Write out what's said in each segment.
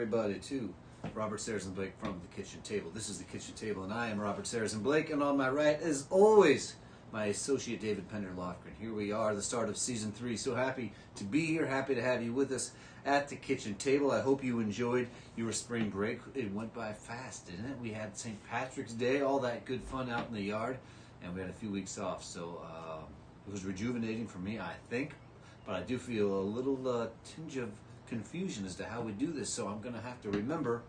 everybody to Robert Sarazin Blake from the Kitchen Table. This is the Kitchen Table, and I am Robert Sarazin Blake, and on my right, as always, my associate David Pender-Lofgren. Here we are, the start of Season 3. So happy to be here, happy to have you with us at the Kitchen Table. I hope you enjoyed your spring break. It went by fast, didn't it? We had St. Patrick's Day, all that good fun out in the yard, and we had a few weeks off. So it was rejuvenating for me, I think, but I do feel a little tinge of confusion as to how we do this, so I'm going to have to remember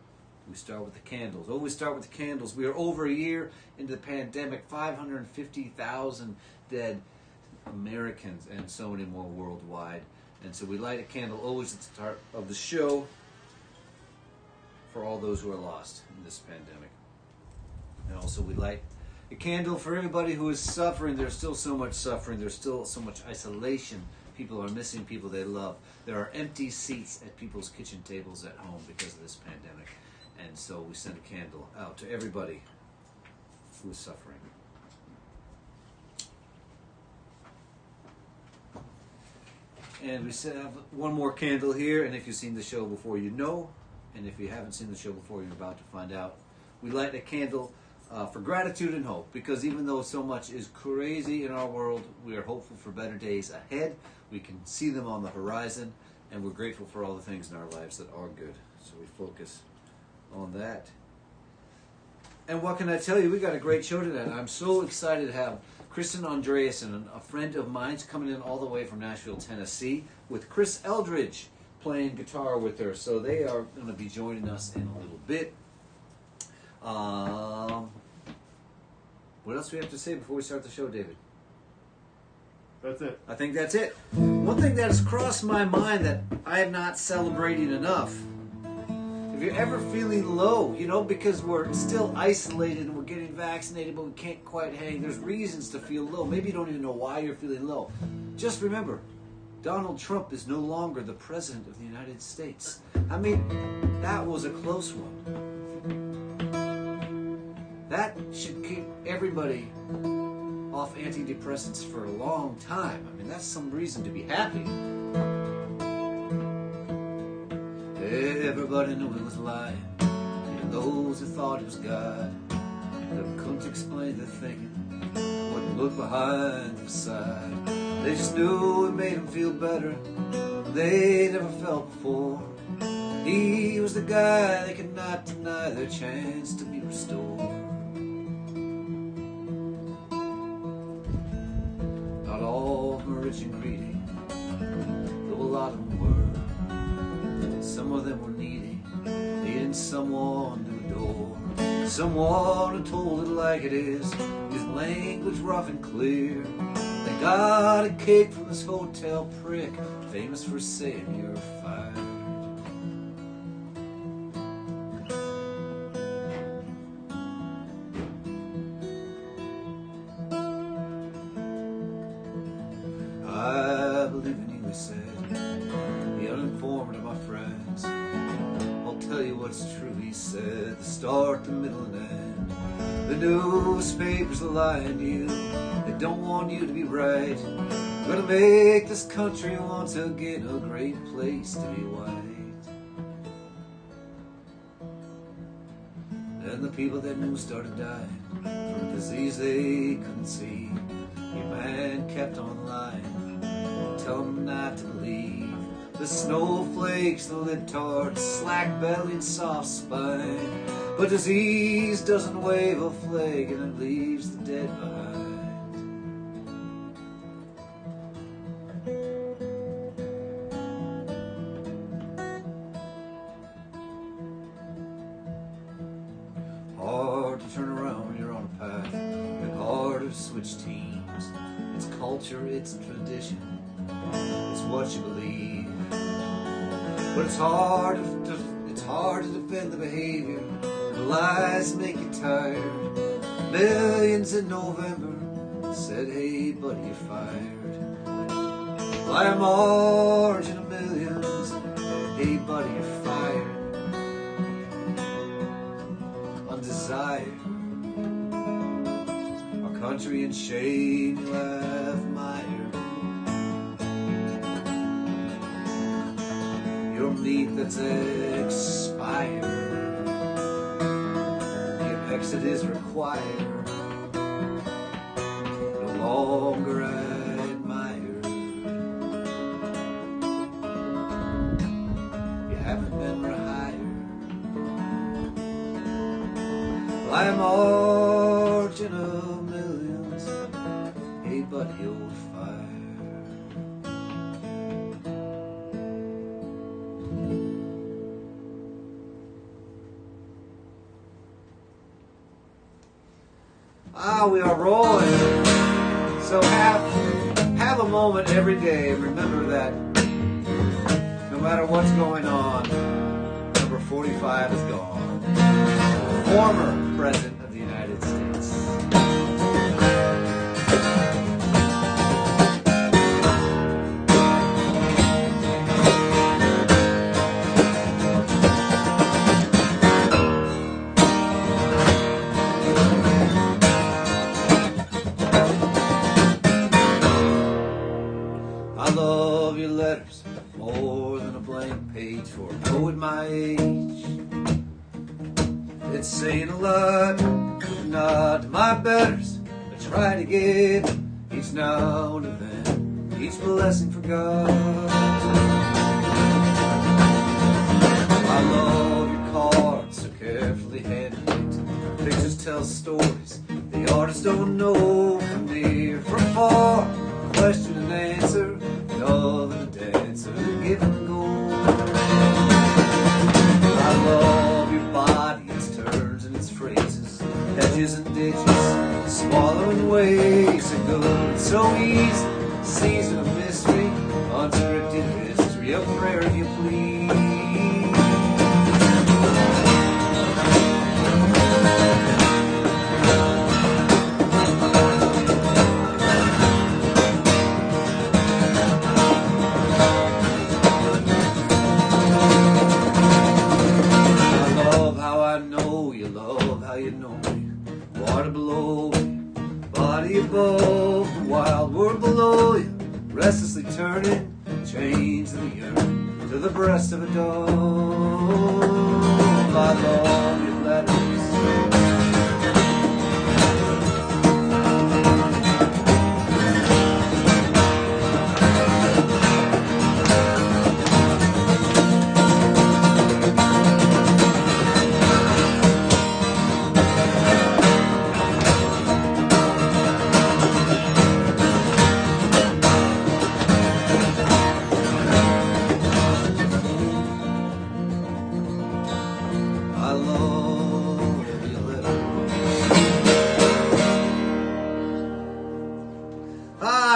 we start with the candles. Always start with the candles. We are over a year into the pandemic, 550,000 dead Americans, and so many more worldwide. And so we light a candle always at the start of the show for all those who are lost in this pandemic. And also we light a candle for everybody who is suffering. There's still so much suffering. There's still so much isolation. People are missing people they love. There are empty seats at people's kitchen tables at home because of this pandemic. And so we send a candle out to everybody who is suffering. And we have one more candle here, and if you've seen the show before, you know. And if you haven't seen the show before, you're about to find out. We light a candle for gratitude and hope, because even though so much is crazy in our world, we are hopeful for better days ahead. We can see them on the horizon, and we're grateful for all the things in our lives that are good. So we focus on that. And what can I tell you? We got a great show tonight. I'm so excited to have Kristin Andreassen, a friend of mine's, coming in all the way from Nashville, Tennessee, with Chris Eldridge playing guitar with her. So they are going to be joining us in a little bit. What else do we have to say before we start the show, David? That's it. I think that's it. One thing that has crossed my mind that I am not celebrating enough. If you're ever feeling low, because we're still isolated and we're getting vaccinated, but we can't quite hang, there's reasons to feel low. Maybe you don't even know why you're feeling low. Just remember, Donald Trump is no longer the President of the United States. I mean, that was a close one. That should keep everybody off antidepressants for a long time. I mean, that's some reason to be happy. Everybody knew it was lying, even those who thought it was God. They couldn't explain their thinking, wouldn't look behind the facade. They just knew it made them feel better they never felt before. He was the guy they could not deny their chance to be restored. Not all of them were rich and greedy, though a lot of them were. Some of them were needy, needing someone to adore, someone who told it like it is, his language rough and clear. They got a cake from this hotel prick, famous for saying you're fired. I believe in you, he said, the uninformed are my friends. I'll tell you what's true, he said, the start, the middle, and end. The newspapers are lying to you, they don't want you to be right. We're gonna make this country once again a great place to be white. And the people that knew started dying from a disease they couldn't see. Your man kept on lying, tell them not to believe. The snowflakes, the libtards, slack-bellied, soft spine. But disease doesn't wave a flag and it leaves the dead behind. Hard to turn around when you're on a path, and hard to switch teams. It's culture, it's tradition, it's what you believe. But it's hard to defend the behavior, and the lies make you tired. Millions in November said, hey buddy, you're fired. By a margin of millions, hey buddy, you're fired. Undesired, our country in shame, you have mired. Your meat that's expired. fire. The exit is required. No longer I admire. You haven't been rehired. Well, I am margin of millions. Hey, buddy, old fire. We are rolling. So have a moment every day. Remember that no matter what's going on, number 45 is gone. Former President of the United States. I love your letters more than a blank page for a poet my age. It's saying a lot, not to my betters. I try to get each now and then, each blessing for God. I love your cards, so carefully handwritten. Pictures tell stories the artists don't know, from near, from far. Question and answer, love and a dancer, give and go. I love your body, its turns and its phrases, edges and ditches, swallowing ways to go. It's so easy, season of mystery, unscripted history, a prayer if you please. You know me, water below me, body above, the wild world below you, restlessly turning, chains of the earth to the breast of a dove. I love your letters.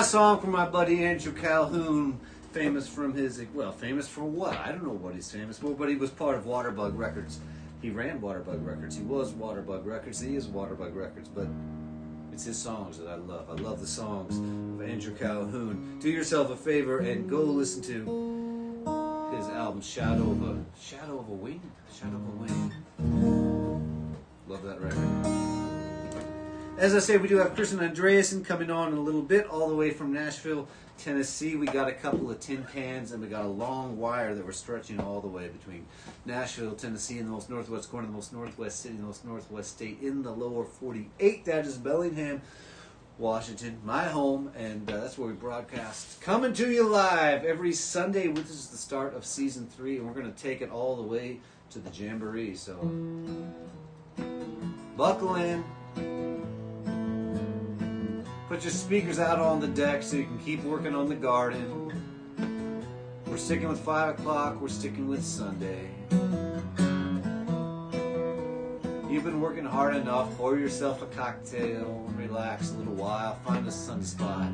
Song from my buddy Andrew Calhoun, famous from his, well, famous for what? I don't know what he's famous for, but he was part of Waterbug Records. He ran Waterbug Records. He was Waterbug Records. He is Waterbug Records, but it's his songs that I love. I love the songs of Andrew Calhoun. Do yourself a favor and go listen to his album Shadow of a Wing. Shadow of a Wing. Love that record. As I say, we do have Kristin Andreassen coming on in a little bit, all the way from Nashville, Tennessee. We got a couple of tin cans, and we got a long wire that we're stretching all the way between Nashville, Tennessee, and the most northwest corner, the most northwest city, the most northwest state in the lower 48. That is Bellingham, Washington, my home, and that's where we broadcast. Coming to you live every Sunday. This is the start of Season 3, and we're going to take it all the way to the Jamboree. So, buckle in. Put your speakers out on the deck so you can keep working on the garden. We're sticking with 5 o'clock. We're sticking with Sunday. You've been working hard enough. Pour yourself a cocktail and relax a little while. Find a sunny spot.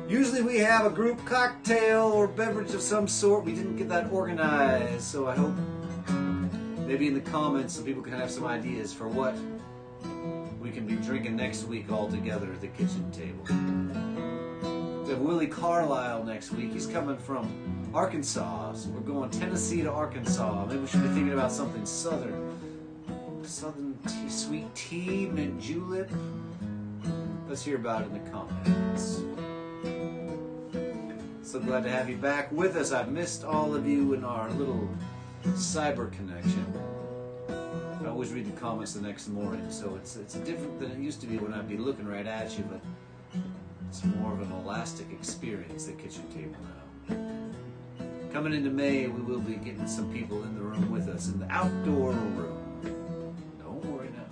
Usually we have a group cocktail or beverage of some sort. We didn't get that organized, so I hope maybe in the comments some people can have some ideas for what we can be drinking next week all together at the kitchen table. We have Willie Carlisle next week. He's coming from Arkansas, so we're going Tennessee to Arkansas. Maybe we should be thinking about something southern. Southern tea, sweet tea, mint julep. Let's hear about it in the comments. So glad to have you back with us. I've missed all of you in our little cyber connection. I always read the comments the next morning, so it's different than it used to be when I'd be looking right at you, but it's more of an elastic experience, the kitchen table now. Coming into May, we will be getting some people in the room with us, in the outdoor room. Don't worry now.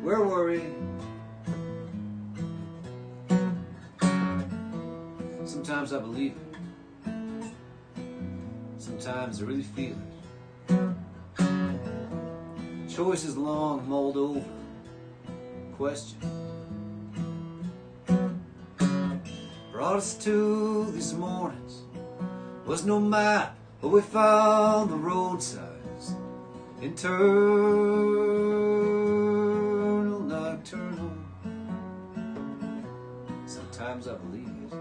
We're worried. Sometimes I believe it. Sometimes I really feel it. Choices long mulled over. Question. Brought us to these mornings. Was no map, but we found the road signs. Internal, nocturnal. Sometimes I believe it.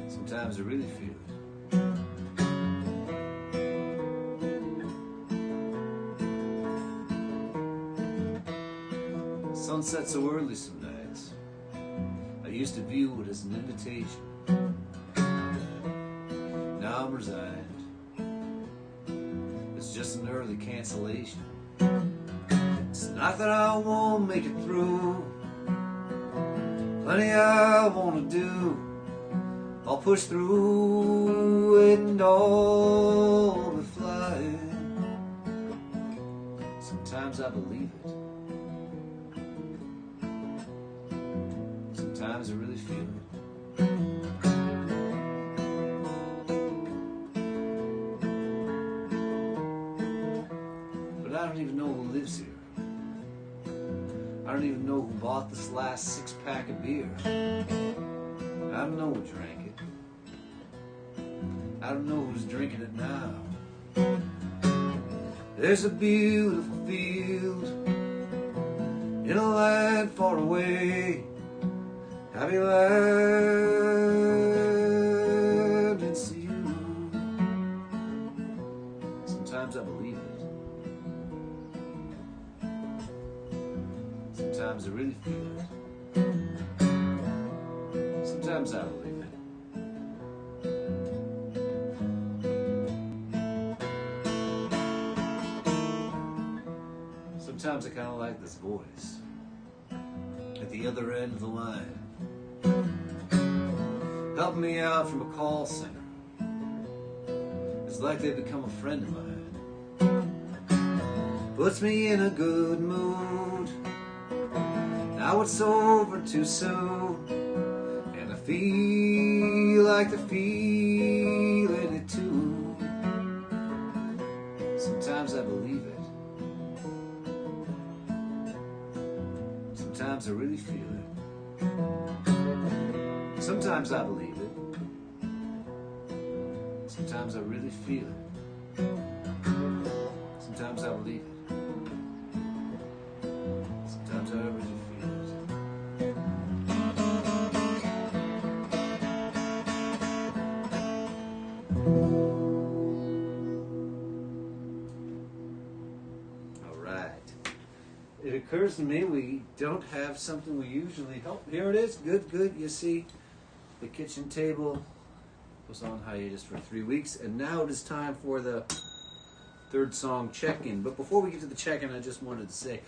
Sometimes I really feel it. Sunset so early some nights. I used to view it as an invitation. Now I'm resigned. It's just an early cancellation. It's not that I won't make it through. Plenty I want to do. I'll push through it and all the flying. Sometimes I believe it. Sometimes I really feel it. But I don't even know who lives here. I don't even know who bought this last 6-pack of beer. I don't know who drank it. I don't know who's drinking it now. There's a beautiful field in a land far away. Happy land and see you. Sometimes I believe it. Sometimes I really feel it. Sometimes I believe it. Sometimes I kind of like this voice at the other end of the line, helping me out from a call center. It's like they've become a friend of mine. Puts me in a good mood. Now it's over too soon, and I feel like they're feeling it too. Sometimes I believe it. Sometimes I really feel it. Sometimes I believe it. Sometimes I really feel it. Sometimes I believe it. Sometimes I really feel it. All right. It occurs to me we don't have something we usually help. Here it is. Good, good. You see, the kitchen table was on hiatus for 3 weeks, and now it is time for the third song check-in. But before we get to the check-in, I just wanted to say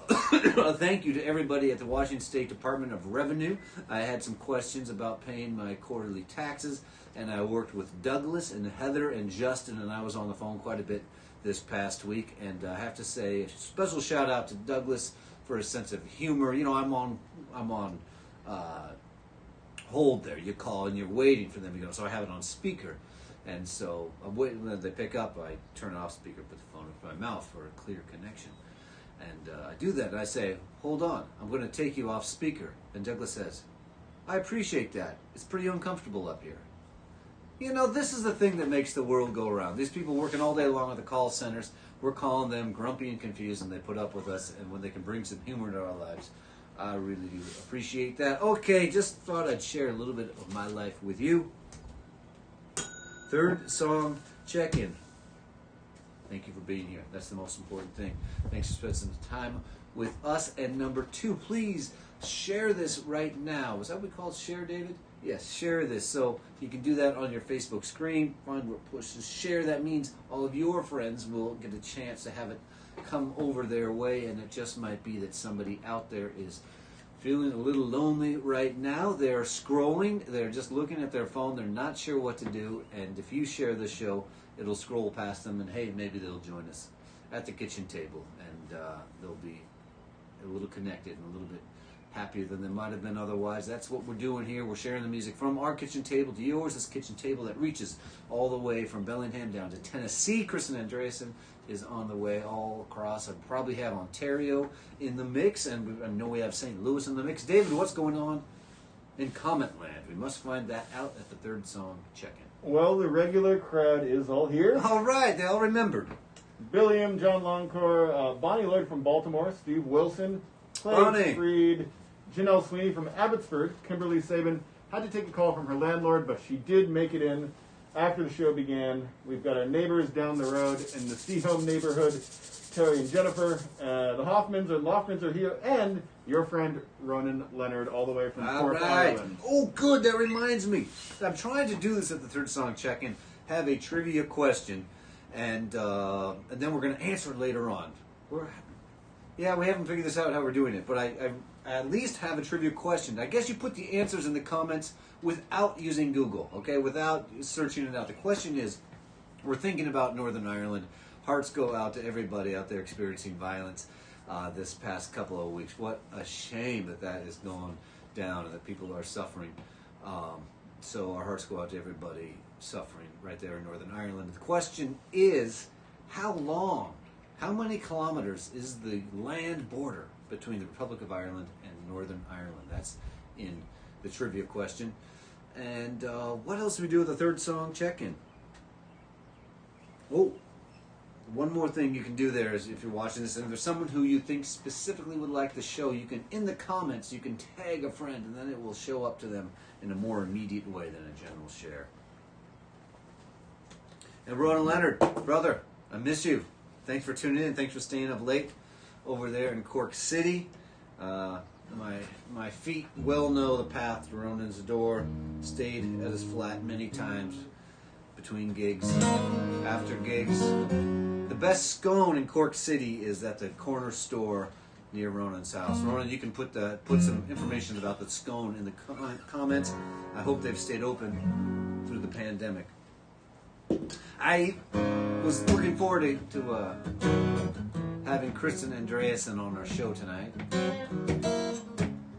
a thank you to everybody at the Washington State Department of Revenue. I had some questions about paying my quarterly taxes, and I worked with Douglas and Heather and Justin, and I was on the phone quite a bit this past week. And I have to say a special shout out to Douglas for his sense of humor. You know, I'm on hold there. You call and you're waiting for them to go, so I have it on speaker. And so I'm waiting. When they pick up, I turn it off speaker, put the phone in my mouth for a clear connection. And I do that, and I say, hold on, I'm going to take you off speaker. And Douglas says, I appreciate that. It's pretty uncomfortable up here. You know, this is the thing that makes the world go around. These people working all day long at the call centers, we're calling them grumpy and confused, and they put up with us. And when they can bring some humor into our lives, I really do appreciate that. Okay, just thought I'd share a little bit of my life with you. Third song, check-in. Thank you for being here. That's the most important thing. Thanks for spending some time with us. And number 2, please share this right now. Was that what we called share, David? Yes, share this. So you can do that on your Facebook screen. Find where it pushes share. That means all of your friends will get a chance to have it come over their way, and it just might be that somebody out there is feeling a little lonely right now. They're scrolling. They're just looking at their phone. They're not sure what to do. And if you share the show, it'll scroll past them, and hey, maybe they'll join us at the kitchen table, and they'll be a little connected and a little bit happier than they might have been otherwise. That's what we're doing here. We're sharing the music from our kitchen table to yours. This kitchen table that reaches all the way from Bellingham down to Tennessee. Kristin Andreassen is on the way all across. I probably have Ontario in the mix, and I know we have St. Louis in the mix. David, what's going on in comment land? We must find that out at the third song check-in. Well, the regular crowd is all here. All right, they all remembered. Billiam, John Longcore, Bonnie Lloyd from Baltimore, Steve Wilson, Clay Bonnie. Freed, Janelle Sweeney from Abbotsford, Kimberly Sabin had to take a call from her landlord, but she did make it in after the show began. We've got our neighbors down the road in the Seahome neighborhood, Terry and Jennifer. The Hoffmans and Lofmans are here, and your friend Ronan Leonard, all the way from Cork, Ireland. Oh, good. That reminds me. I'm trying to do this at the third song check-in. Have a trivia question, and then we're going to answer it later on. We haven't figured this out how we're doing it, but I at least have a trivia question. I guess you put the answers in the comments without using Google, okay? Without searching it out. The question is, we're thinking about Northern Ireland. Hearts go out to everybody out there experiencing violence this past couple of weeks. What a shame that is going down and that people are suffering. So our hearts go out to everybody suffering right there in Northern Ireland. The question is, how long? How many kilometers is the land border between the Republic of Ireland and Northern Ireland? That's in the trivia question. And what else do we do with the third song check-in? Oh, one more thing you can do there is if you're watching this, and if there's someone who you think specifically would like the show, you can, in the comments, you can tag a friend, and then it will show up to them in a more immediate way than a general share. And Ronan Leonard, brother, I miss you. Thanks for tuning in. Thanks for staying up late over there in Cork City. My feet well know the path to Ronan's door. Stayed at his flat many times between gigs, after gigs. The best scone in Cork City is at the corner store near Ronan's house. Ronan, you can put some information about the scone in the comments. I hope they've stayed open through the pandemic. I was looking forward to having Kristin Andreassen on our show tonight.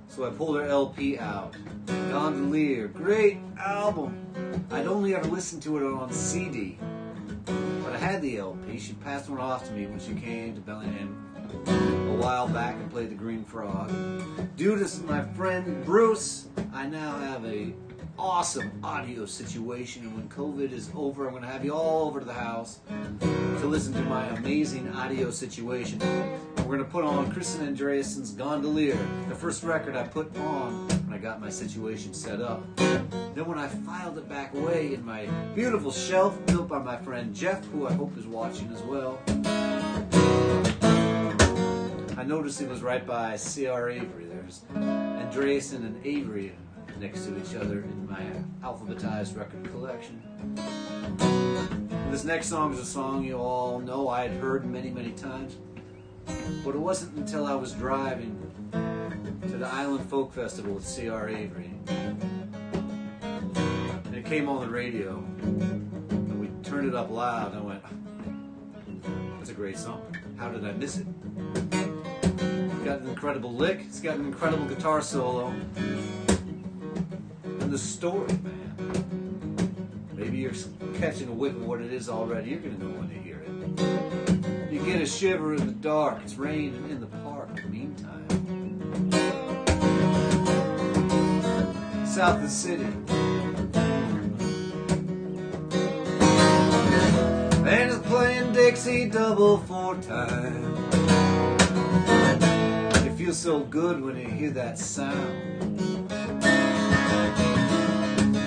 So I pulled her LP out. Gondolier, great album. I'd only ever listened to it on CD, but I had the LP. She passed one off to me when she came to Bellingham a while back and played the Green Frog. Due to my friend Bruce, I now have a awesome audio situation, and when COVID is over, I'm going to have you all over to the house to listen to my amazing audio situation. We're going to put on Kristin Andreassen's Gondolier, the first record I put on when I got my situation set up. Then when I filed it back away in my beautiful shelf built by my friend Jeff, who I hope is watching as well, I noticed it was right by C.R. Avery. There's Andreassen and Avery next to each other in my alphabetized record collection. This next song is a song you all know I had heard many, many times, but it wasn't until I was driving to the Island Folk Festival with C.R. Avery, and it came on the radio, and we turned it up loud, and I went, that's a great song. How did I miss it? It's got an incredible lick, it's got an incredible guitar solo, and the story, man. Maybe you're catching a whiff of what it is already. You're going to know when you hear it. You get a shiver in the dark. It's raining in the park. Meantime, south of the city, and it's playing Dixie double 4 time. It feels so good when you hear that sound.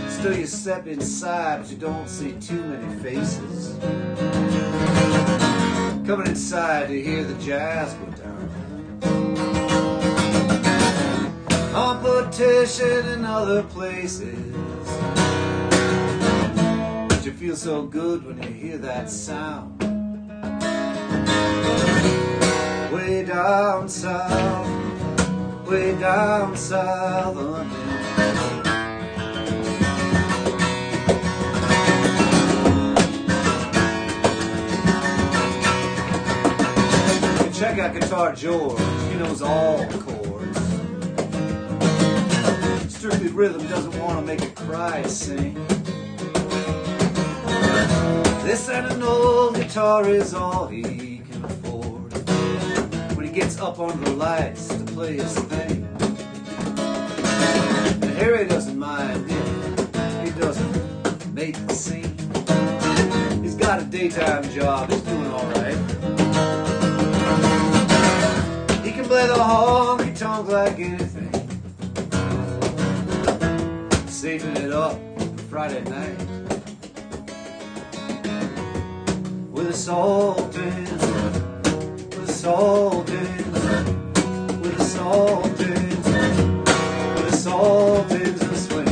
Still you step inside, but you don't see too many faces. Coming inside to hear the jazz go down. competition in other places. But you feel so good when you hear that sound. Way down south on the hill. Check out Guitar George, he knows all the chords. Strictly rhythm, doesn't want to make it cry to sing. This and an old guitar is all he can afford when he gets up under the lights to play his thing. And Harry doesn't mind if he doesn't make the scene. He's got a daytime job, he's doing alright. He can play the honky tonk like anything, saving it up for Friday night with a Sultans, with a Sultans, with a Sultans, with a Sultans and swing.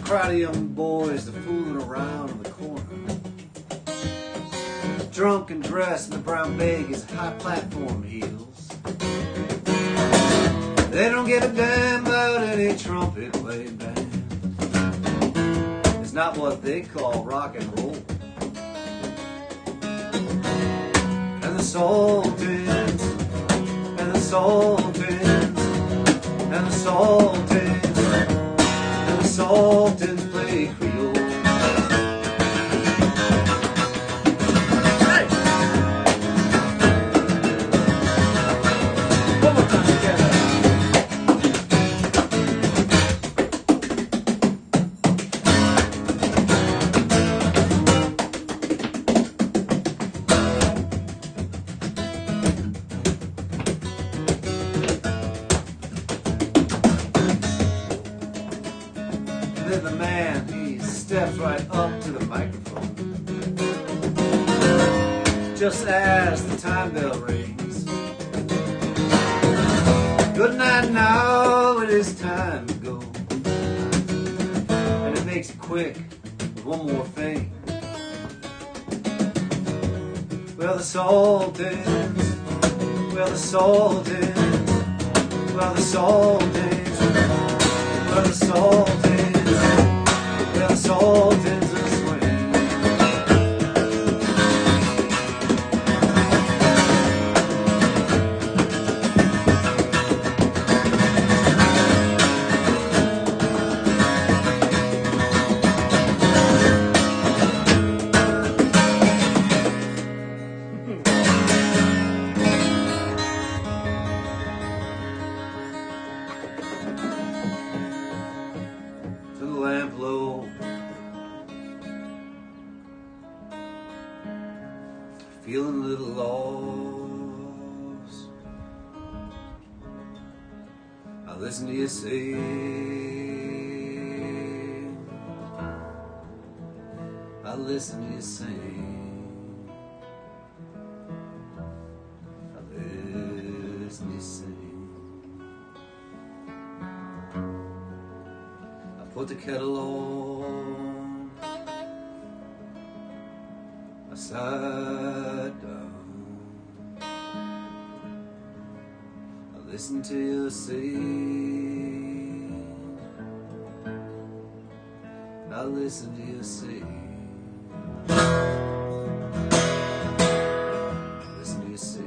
Crowd of young boys, they're fooling around in the corner, drunk and dressed in the brown bag, his high platform heels. They don't give a damn about any trumpet playing band. It's not what they call rock and roll. And the Sultans, and the Sultans, and the Sultans, and the Sultans play Creole. Hey! One more time together. Then the man, he steps right up to the microphone just as the time bell rings. Good night now, it is time to go. And it makes it quick with one more thing. Well, the Sultans, well, the Sultans, well, the Sultans, well, the Sultans, well, the Sultans are swing. To the lamp low, feeling a little lost. I listen to you sing, I listen to you sing, I listen to you sing. Put the kettle on, I sat down, I listened to you sing, I listened to you sing, listen to you sing.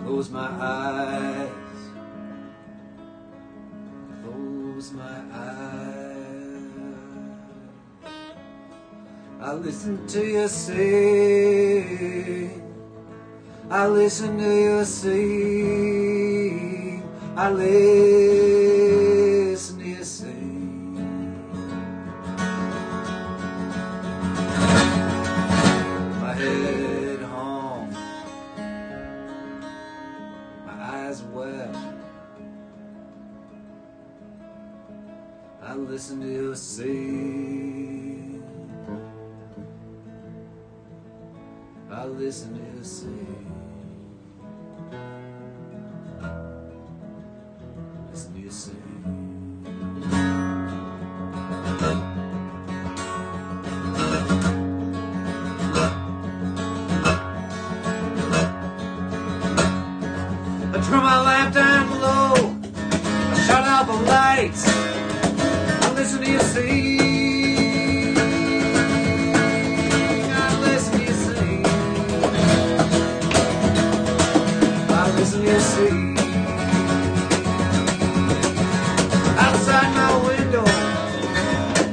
Close my eyes, close my eyes, I listen to you sing. I listen to you sing. I listen to you sing. My head hung, my eyes wet. I listen to you sing. I listen to you sing. Listen to you sing. I turn my lamp down low. I shut out the lights. I listen to you sing. I listen to you sing. I listen to you sing. Outside my window,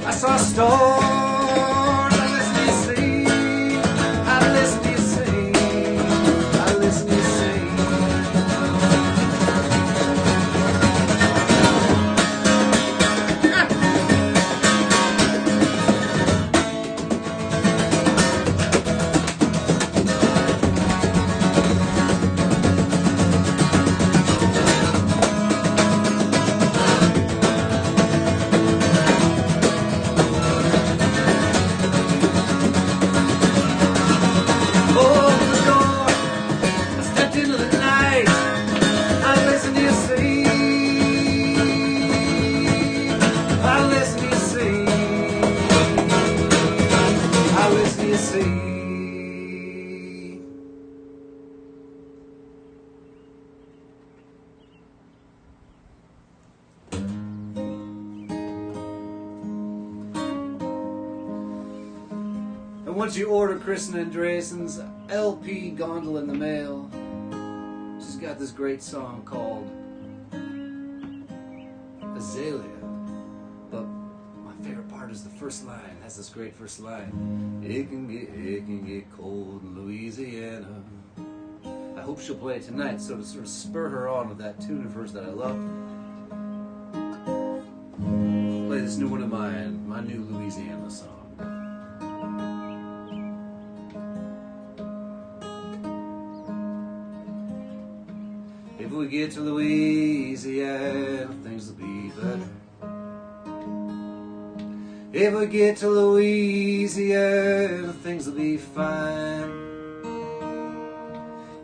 I saw stars. I listen to you sing. I listen to you sing. I listen to you sing. And once you order Kristin Andreassen's LP Gondola in the mail, she's got this great song called Azalea. But my favorite part is the first line. It has this great first line. It can get cold in Louisiana. I hope she'll play it tonight, so to sort of spur her on with that tune of hers that I love. Play this new one of mine, my new Louisiana song. If we get to Louisiana, things will be better. If we get to Louisiana, things will be fine.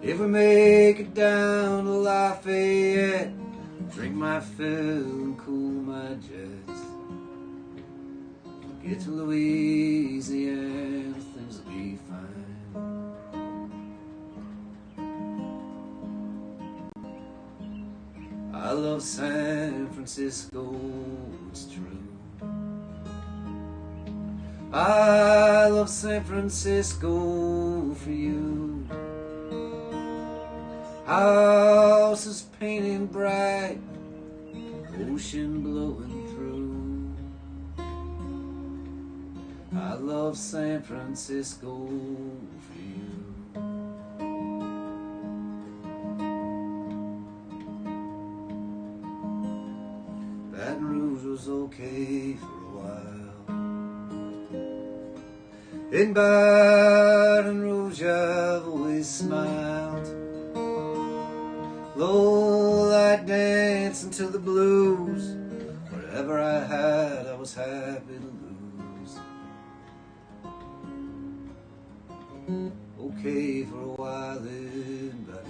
If we make it down to Lafayette, drink my fill and cool my jets. If we get to Louisiana, things will be fine. I love San Francisco, it's true. I love San Francisco for you. Houses painted bright, ocean blowing through. I love San Francisco for you. Baton Rouge was okay for a while. In Baton Rouge I've always smiled. Low light dancing to the blues. Whatever I had I was happy to lose. Okay for a while in Baton Rouge.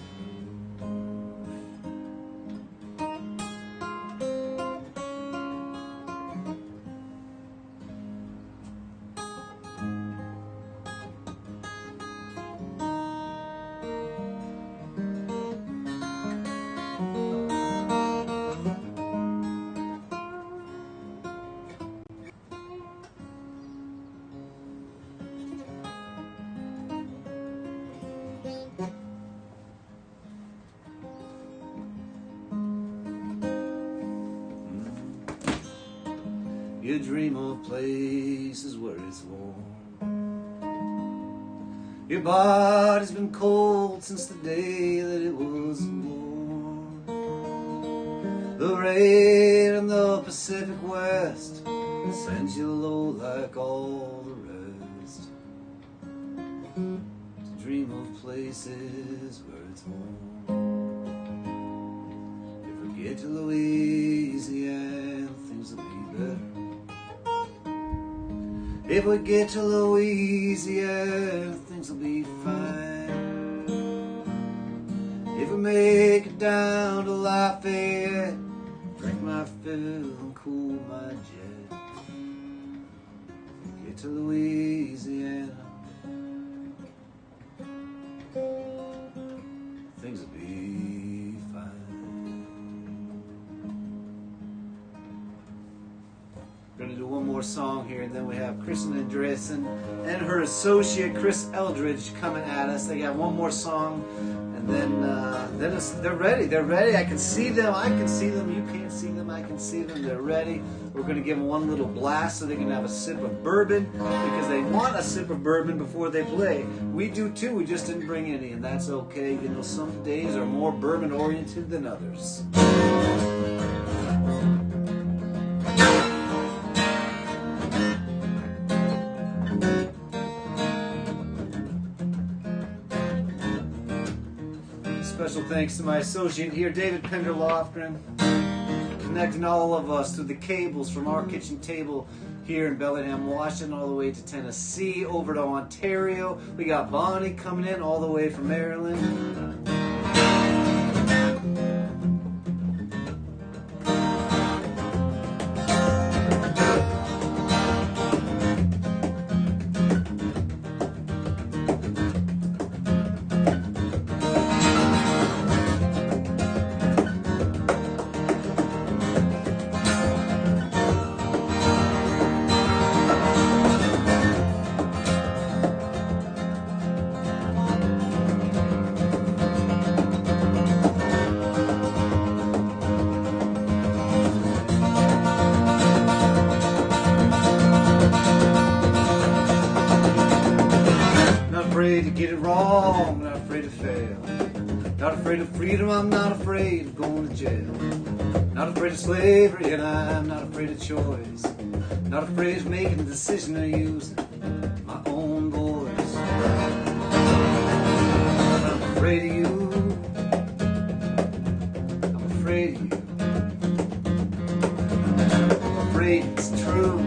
You dream of places where it's warm. Your body's been cold since the day that it was born. The rain in the Pacific West sends you low like all the rest. To dream of places where it's home. If we get to Louisiana, things will be better. If we get to Louisiana, things will be fine. If we make it down to Lafayette, drink my fill and cool my jet. If we get to Louisiana, things will be fine. We're going to do one more song here, and then we have Kristin Andreassen and her associate Chris Eldridge coming at us. They got one more song, and then they're ready. They're ready. I can see them. I can see them. You can't see them. I can see them. They're ready. We're going to give them one little blast so they can have a sip of bourbon, because they want a sip of bourbon before they play. We do too. We just didn't bring any, and that's okay. You know, some days are more bourbon oriented than others. Special thanks to my associate here, David Pender Lofgren, connecting all of us through the cables from our kitchen table here in Bellingham, Washington, all the way to Tennessee, over to Ontario. We got Bonnie coming in all the way from Maryland. Afraid to get it wrong, not afraid to fail. Not afraid of freedom, I'm not afraid of going to jail. Not afraid of slavery, and I'm not afraid of choice. Not afraid of making a decision to use my own voice. I'm afraid of you. I'm afraid of you. I'm afraid it's true.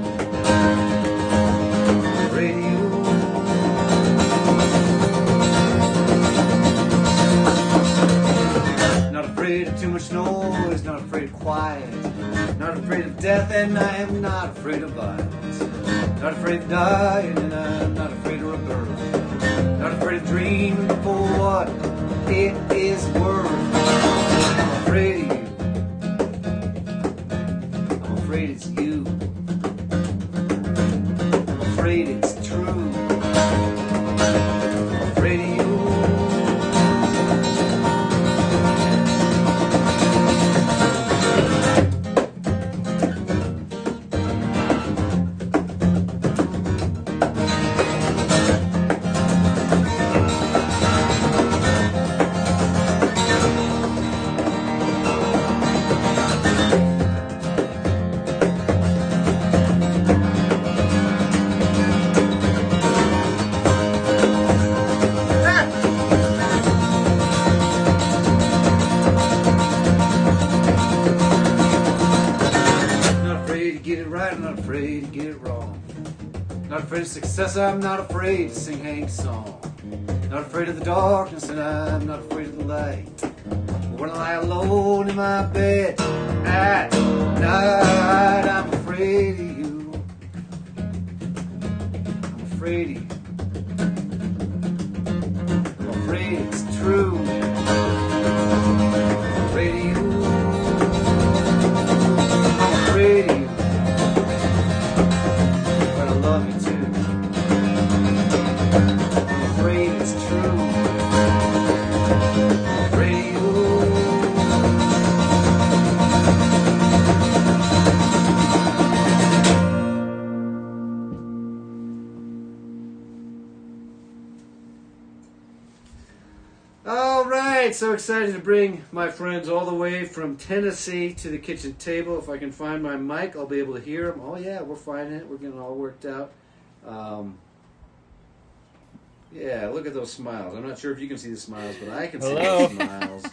I'm afraid of you. Not afraid of too much noise, not afraid of quiet, not afraid of death, and I am not afraid of violence. Not afraid of dying, and I'm not afraid of rebirth. Not afraid of dreaming for what it is worth. I'm afraid of you. I'm afraid it's you. I'm afraid it's true. I'm afraid of you. I'm not afraid to get it wrong. Not afraid of success, I'm not afraid to sing Hank's song. Not afraid of the darkness, and I'm not afraid of the light. But when I lie alone in my bed at night, I'm afraid of you. I'm afraid of you. I'm afraid it's true. I'm afraid of you. I'm afraid of you. But I love you too. I'm afraid it's true. I'm afraid of you. right, so excited to bring my friends all the way from Tennessee to the kitchen table. If I can find my mic, I'll be able to hear them. Oh yeah, we're finding it. We're getting it all worked out. Yeah, look at those smiles. I'm not sure if you can see the smiles, but I can see the smiles.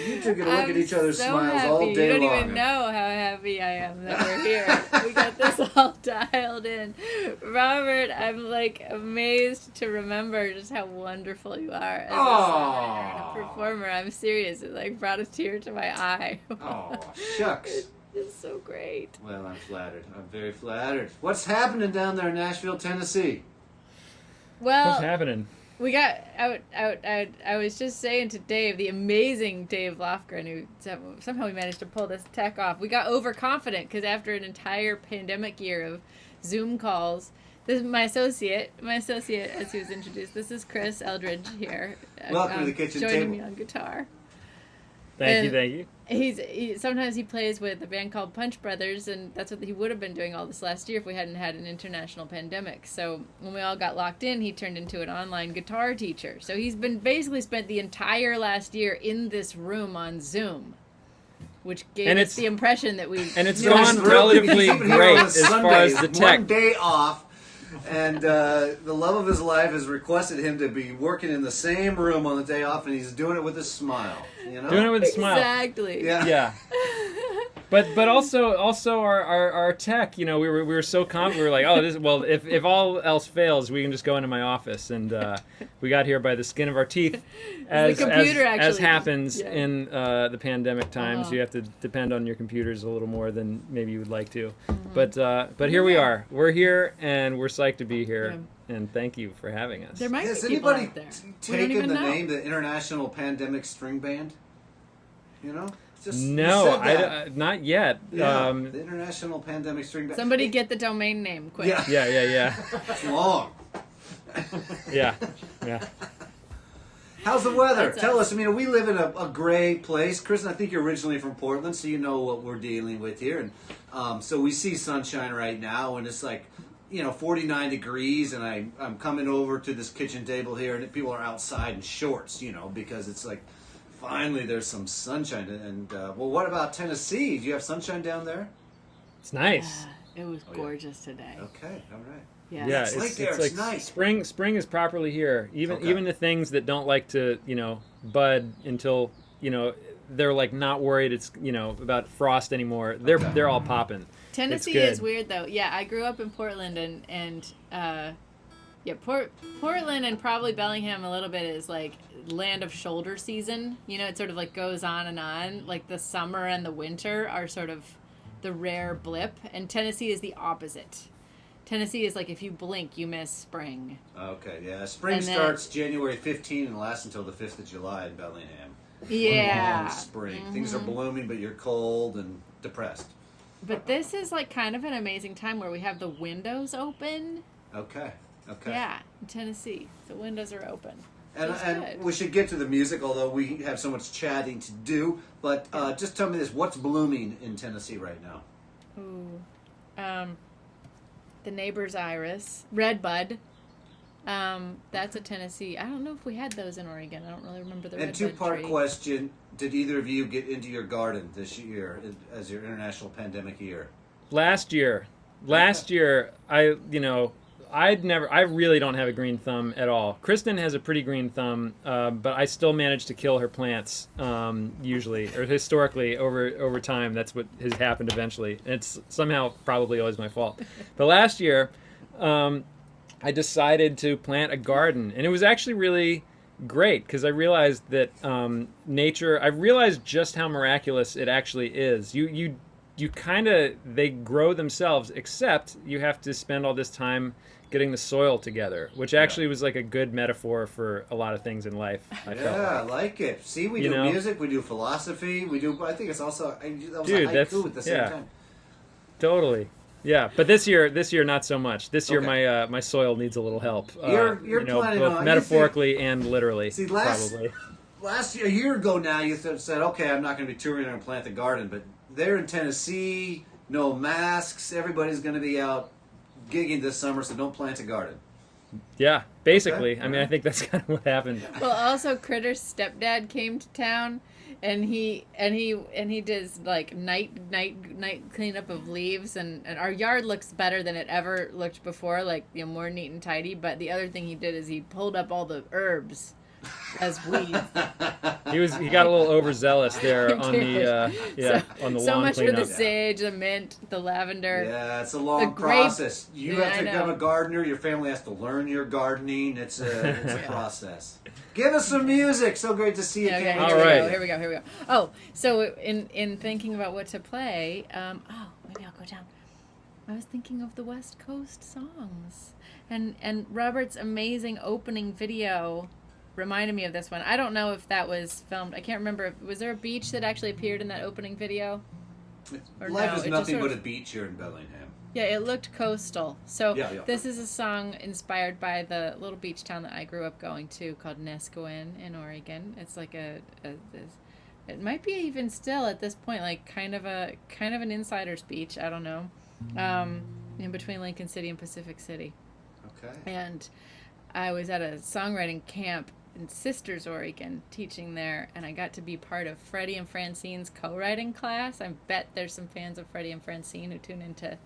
You two get to look at each other's smiles all day long. You don't even know how happy I am that we're here. We got this all dialed in. Robert, I'm like amazed to remember just how wonderful you are as a songwriter and a performer. I'm serious. It like brought a tear to my eye. Oh, shucks. It's so great. Well, I'm flattered. I'm very flattered. What's happening down there in Nashville, Tennessee? Well, what's happening? We got I was just saying to Dave, the amazing Dave Lofgren, who somehow we managed to pull this tech off. We got overconfident because after an entire pandemic year of Zoom calls, this is my associate as he was introduced. This is Chris Eldridge here. Welcome to the kitchen joining table. Me on guitar. Thank you. Sometimes he plays with a band called Punch Brothers, and that's what he would have been doing all this last year if we hadn't had an international pandemic. So when we all got locked in, he turned into an online guitar teacher. So he's been basically spent the entire last year in this room on Zoom, which gave us the impression that we... And it's gone relatively great as far as the tech. One day off. And the love of his life has requested him to be working in the same room on the day off, and he's doing it with a smile. You know? Doing it with a smile. Exactly. Yeah. But also our tech, you know, we were so confident. We were like, oh, if all else fails, we can just go into my office, and we got here by the skin of our teeth. As happens in the pandemic times, you have to depend on your computers a little more than maybe you would like to. But here we are. We're here, and we're psyched to be here. Yeah. And thank you for having us. There might Has be people anybody out there. taken the name, the International Pandemic String Band? You know? No, not yet. Yeah, the International Pandemic String Band. Somebody get the domain name quick. Yeah. It's long. Yeah. How's the weather? Tell us. I mean, we live in a gray place. Kristin, I think you're originally from Portland, so you know what we're dealing with here. And so we see sunshine right now, and it's like, 49 degrees, and I'm coming over to this kitchen table here, and people are outside in shorts, because it's like, finally there's some sunshine. And well, what about Tennessee? Do you have sunshine down there? It's nice. It was gorgeous today. Okay, all right. Yeah, it's like nice. Spring is properly here. Even the things that don't like to, bud until, they're like not worried it's, about frost anymore. They're all popping. Tennessee is weird though. Yeah, I grew up in Portland and Portland and probably Bellingham a little bit is like land of shoulder season. It sort of like goes on and on. Like the summer and the winter are sort of the rare blip, and Tennessee is the opposite. Tennessee is like if you blink, you miss spring. Okay, yeah. Spring starts January 15 and lasts until the 5th of July in Bellingham. Yeah. Long spring. Mm-hmm. Things are blooming, but you're cold and depressed. But this is like kind of an amazing time where we have the windows open. Okay. Yeah, in Tennessee. The windows are open. And we should get to the music, although we have so much chatting to do. But just tell me this, what's blooming in Tennessee right now? Ooh. The neighbor's iris. Redbud. That's a Tennessee. I don't know if we had those in Oregon. I don't really remember the redbud tree. And two-part question. Did either of you get into your garden this year as your international pandemic year? Last year, I really don't have a green thumb at all. Kristin has a pretty green thumb, but I still manage to kill her plants, usually, or historically over time. That's what has happened eventually. And it's somehow probably always my fault. But last year, I decided to plant a garden, and it was actually really great because I realized that nature. I realized just how miraculous it actually is. They grow themselves, except you have to spend all this time getting the soil together, which actually was like a good metaphor for a lot of things in life. I like it. See, we do music, we do philosophy, I think it's also, that was a haiku at the same time. Totally. Yeah, but this year not so much. This year my soil needs a little help. You're planning both on metaphorically and literally. See, probably. Last year, a year ago now, you said, okay, I'm not going to be touring and plant the garden, but they're in Tennessee, no masks, everybody's going to be out gigging this summer, so don't plant a garden. Yeah, basically. Okay, I mean, I alright. think that's kind of what happened. Well, also Critter's stepdad came to town, and he does like night cleanup of leaves, and our yard looks better than it ever looked before, like, you know, more neat and tidy. But the other thing he did is he pulled up all the herbs as weeds. He got a little overzealous there on the on the So lawn much for cleanup. the sage, the mint, the lavender. Yeah, it's a The long grape- process. You Yeah, have I to become know. a gardener. Your family has to learn your gardening. It's a process. Give us some music. So great to see you. Okay, Can't All here wait. we right. go. Here we go. Here we go. Oh, so in thinking about what to play, maybe I'll go down. I was thinking of the West Coast songs, and Robert's amazing opening video reminded me of this one. I don't know if that was filmed. I can't remember. Was there a beach that actually appeared in that opening video? Or Life no, is it just nothing sort but of- a beach here in Bellingham. Yeah, it looked coastal. So Yeah. this is a song inspired by the little beach town that I grew up going to called Nescoin in Oregon. It's like it might be even still at this point like kind of an insider's beach. I don't know, in between Lincoln City and Pacific City. Okay. And I was at a songwriting camp in Sisters, Oregon, teaching there, and I got to be part of Freddie and Francine's co-writing class. I bet there's some fans of Freddie and Francine who tune into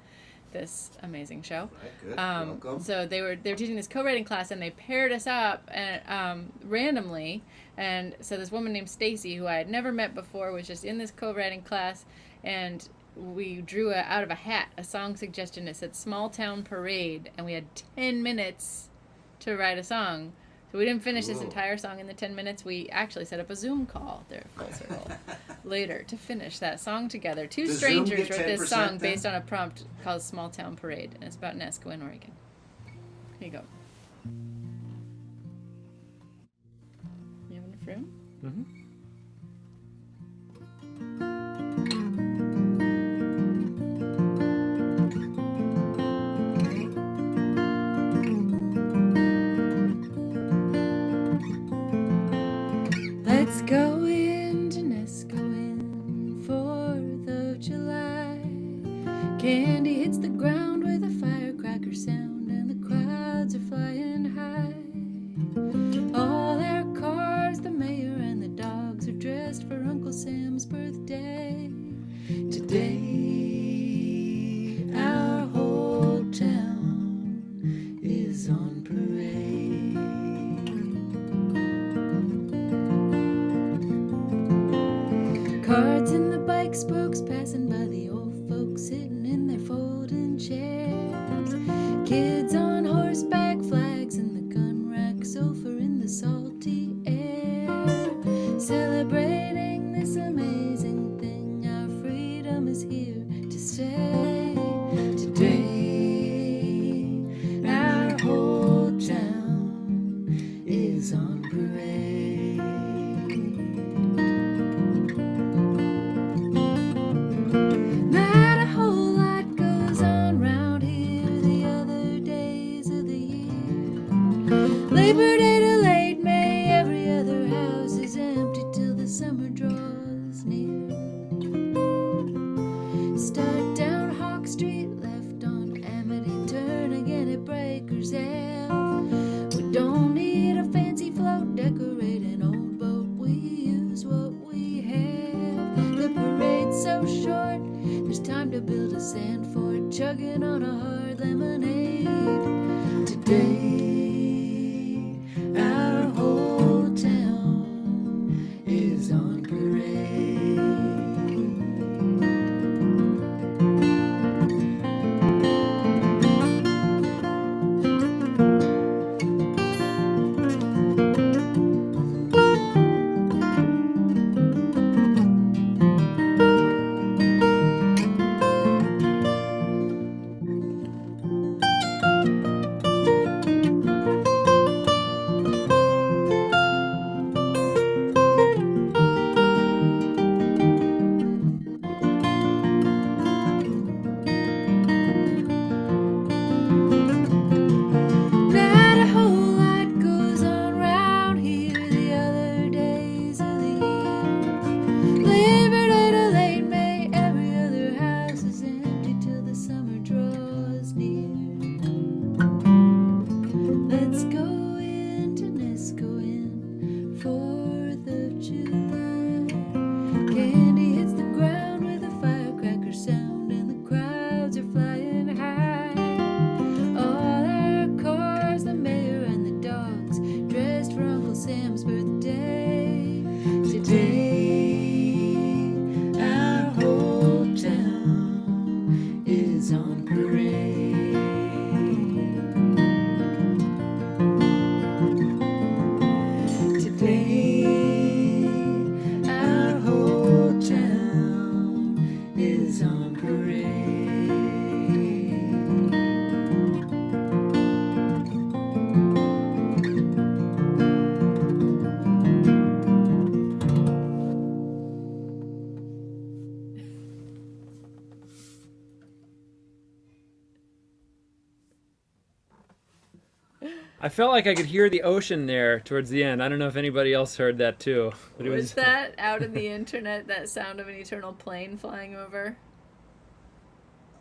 this amazing show. Right, good. Welcome. So they were teaching this co-writing class, and they paired us up and randomly. And so this woman named Stacy, who I had never met before, was just in this co-writing class, and we drew out of a hat a song suggestion that said "Small Town Parade," and we had 10 minutes to write a song. So we didn't finish this Cool. entire song in the 10 minutes. We actually set up a Zoom call there, full circle, later to finish that song together. Two Does Zoom strangers get wrote this 10% song then? based on a prompt called "Small Town Parade," and it's about Nescoin, Oregon. Here you go. You have enough room? Mm-hmm. Let's go into Nescoin, 4th of July. Candy hits the ground with a firecracker sound, and the crowds are flying high. All their cars, the mayor and the dogs are dressed for Uncle Sam's birthday. Today, our whole town is on parade. Carts and the bike spokes passing by the old folks sitting in their folding chairs. Kids on horseback, flags in the gun rack, sulfur in the salty air. Celebrating this amazing thing, our freedom is here to stay. Today, our whole town is on parade. Not a whole lot goes on round here the other days of the year. Labor Day to late May, every other house is empty till the summer draws near. Start down Hawk Street, left on Amity, turn again at Breaker's Elf. We don't need a fancy float, decorate an old boat, we use what we have. The parade's so short, there's time to build a sand fort, chugging on a hard lemonade. Today, our whole town is on parade. I felt like I could hear the ocean there towards the end. I don't know if anybody else heard that too. But Was that out in the internet, that sound of an eternal plane flying over?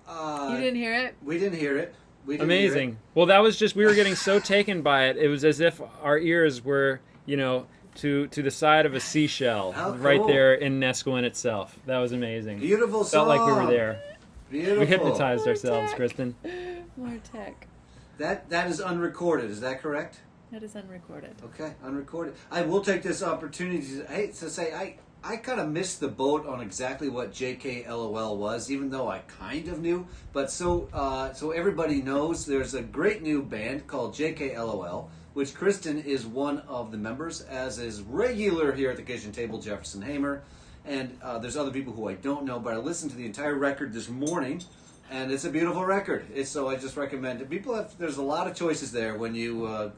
You didn't hear it? We didn't hear it. We didn't hear amazing. it. Well, that was just, we were getting so taken by it. It was as if our ears were, you know, to the side of a seashell, How right cool. there in Nesquin itself. That was amazing. Beautiful song. Felt like we were there. Beautiful. We hypnotized More ourselves, tech. Kristin. More tech. That is unrecorded. Is that correct? That is unrecorded. Okay, unrecorded. I will take this opportunity to say I kind of missed the boat on exactly what JKLOL was, even though I kind of knew. But so everybody knows, there's a great new band called JKLOL, which Kristin is one of the members, as is regular here at the kitchen table, Jefferson Hamer. And there's other people who I don't know, but I listened to the entire record this morning, and it's a beautiful record. So I just recommend it. There's a lot of choices there when you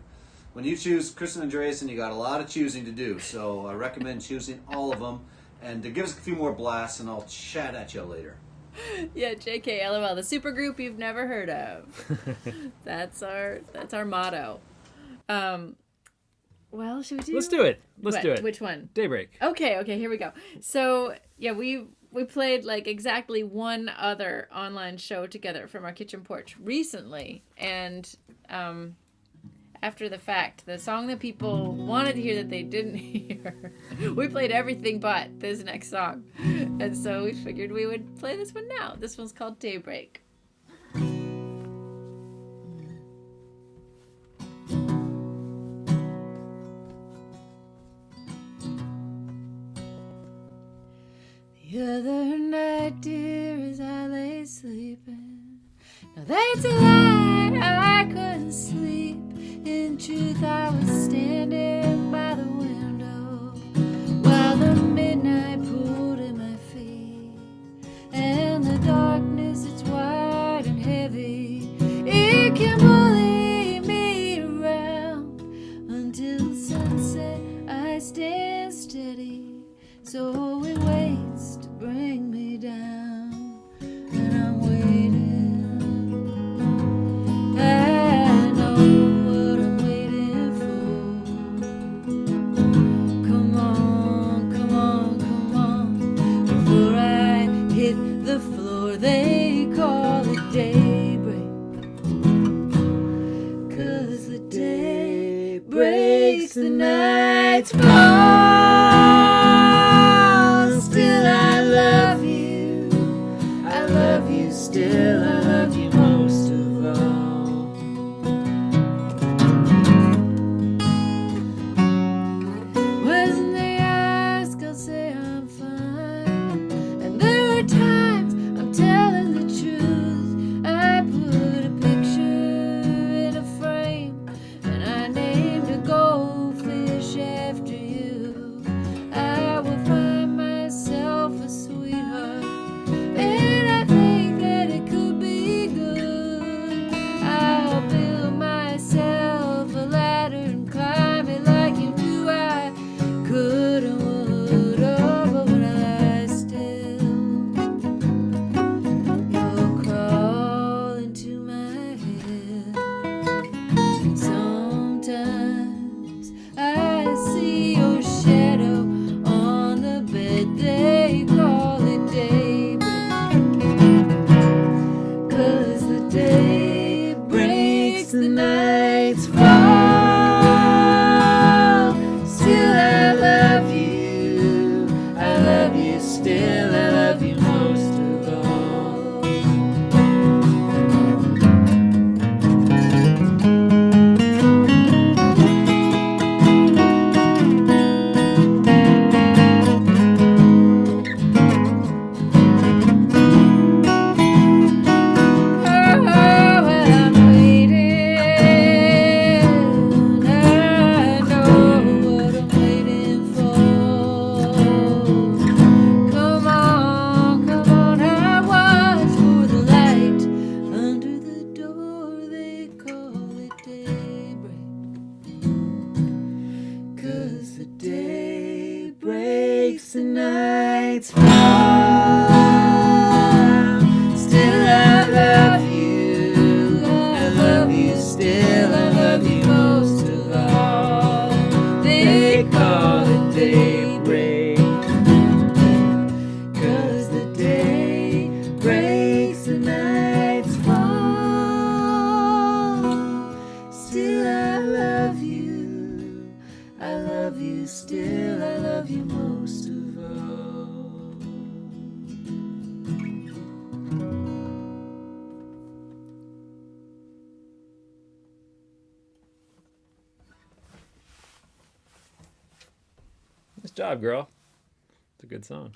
choose Kristin Andreassen. You got a lot of choosing to do. So I recommend choosing all of them, and to give us a few more blasts, and I'll chat at you later. Yeah, JKLOL, the supergroup you've never heard of. That's our motto. Well, should we do? Let's do it. Let's What? do it. Which one? Daybreak. Okay, here we go. So yeah, we played like exactly one other online show together from our kitchen porch recently, and after the fact, the song that people wanted to hear that they didn't hear, we played everything but this next song, and so we figured we would play this one now. This one's called Daybreak. The other night, dear, as I lay sleeping, now that's a lie, I couldn't sleep. In truth, I was standing by the window while the midnight pulled at my feet, and the darkness, it's wide and heavy. It can bully me around until sunset. I stand steady, so it waits to bring me down, and I'm waiting. I know what I'm waiting for. Come on, come on, come on, before I hit the floor. They call it daybreak, 'cause the day breaks, the night's fall. Still I love you, still I love you most of all. When they ask, I'll say I'm fine, and there are times I'm telling the truth. I put a picture in a frame, and I named a goldfish after you. I will find myself a sweetheart, and I think that it could be good. I'll build myself a ladder and climb it like you do. I could and would, oh, but when I lie still, you'll crawl into my head. Sometimes I see your shadow on the bed. They call it daybreak, 'cause the day breaks, the night's fall. Still I love you, still I love you most of all. The night's fall. Still I love you, still I love you most. you still, I love you most of all. Nice job, girl. It's a good song.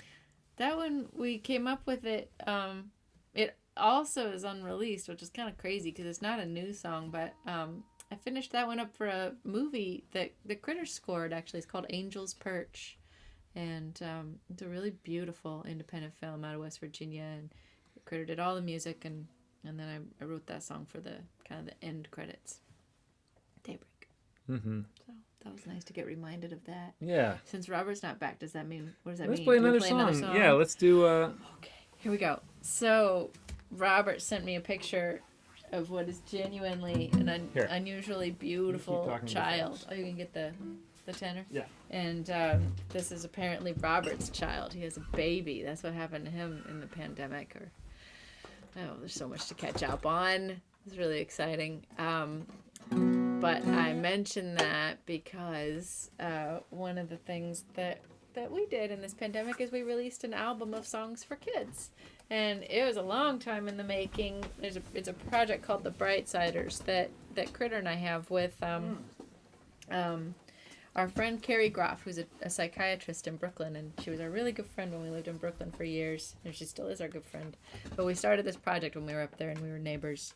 That one, we came up with it. It also is unreleased, which is kind of crazy because it's not a new song, but I finished that one up for a movie that the Critters scored, actually. It's called Angel's Perch. And it's a really beautiful independent film out of West Virginia. And Critter did all the music, and then I wrote that song for the kind of the end credits. Daybreak. Mm-hmm. So that was nice to get reminded of that. Yeah. Since Robert's not back, does that mean, what does that Let's mean? play Do we another song. Yeah, let's do... Okay, here we go. So Robert sent me a picture of what is genuinely an unusually beautiful child. Oh, you can get the tenor? Yeah. And this is apparently Robert's child. He has a baby. That's what happened to him in the pandemic. There's so much to catch up on. It's really exciting. But I mention that because one of the things that we did in this pandemic is we released an album of songs for kids. And it was a long time in the making. It's a project called The Brightsiders that Critter and I have with our friend Carrie Groff, who's a psychiatrist in Brooklyn, and she was our really good friend when we lived in Brooklyn for years, and she still is our good friend. But we started this project when we were up there, and we were neighbors.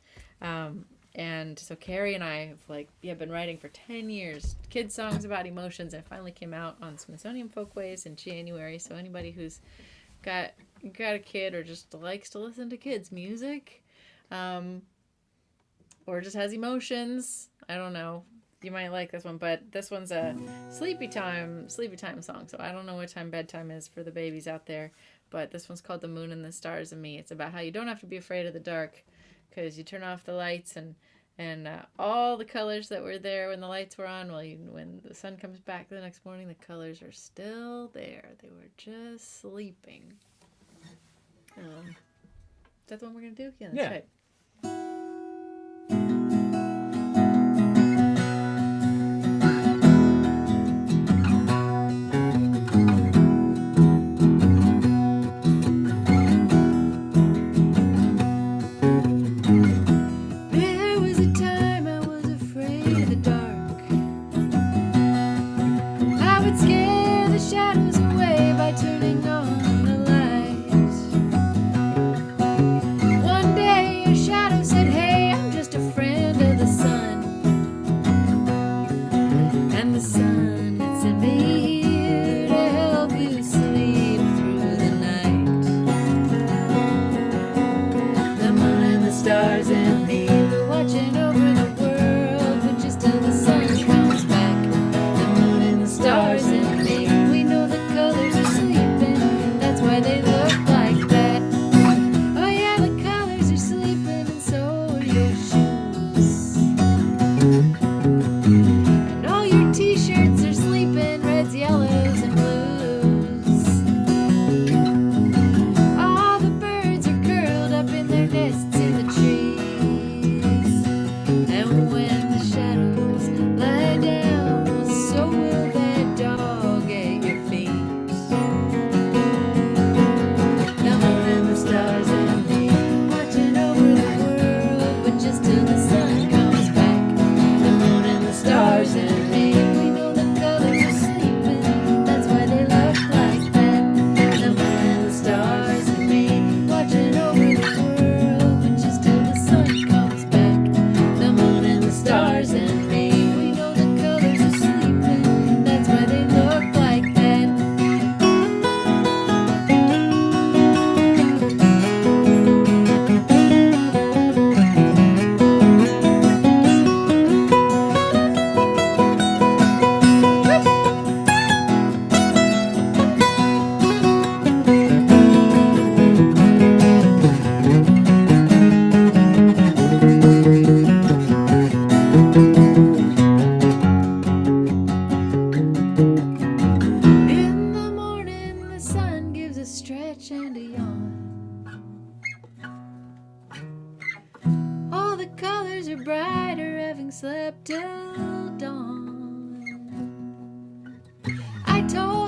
And so Carrie and I have been writing for 10 years, kids songs about emotions, and it finally came out on Smithsonian Folkways in January. So anybody who's got a kid or just likes to listen to kids music, or just has emotions, I don't know, you might like this one. But this one's a sleepy time song, so I don't know what time bedtime is for the babies out there, but this one's called The Moon and the Stars and Me. It's about how you don't have to be afraid of the dark, because you turn off the lights and all the colors that were there when the lights were on, when the sun comes back the next morning, the colors are still there. They were just sleeping. Is that the one we're going to do? Yeah, that's right. One day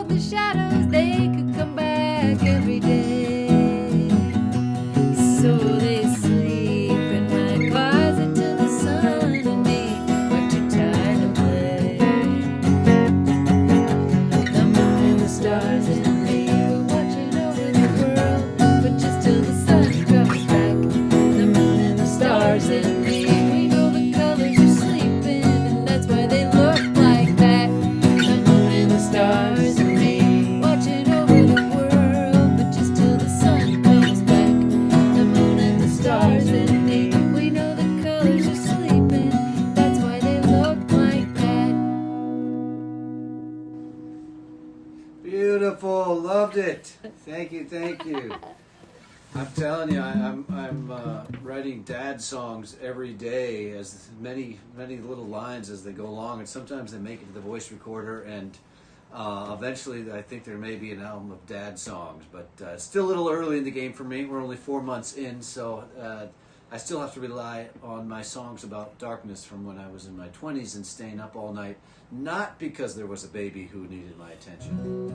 of the shadows, they could come back every day. So they sleep in my closet till the sun and me are too tired to play. The moon and the stars and me were watching over the world, but just till the sun comes back. The moon and the stars and me, we know the colors are sleeping, and that's why they look like that. The moon and the stars and me, watching over the world, but just till the sun comes back. The moon and the stars and me, we know the colors are sleeping, that's why they look like that. Beautiful, loved it. Thank you, thank you. I'm telling you, I'm writing dad songs every day, as many little lines as they go along, and sometimes they make it to the voice recorder, and eventually I think there may be an album of dad songs, but it's still a little early in the game for me. We're only 4 months in, so I still have to rely on my songs about darkness from when I was in my 20s and staying up all night, not because there was a baby who needed my attention.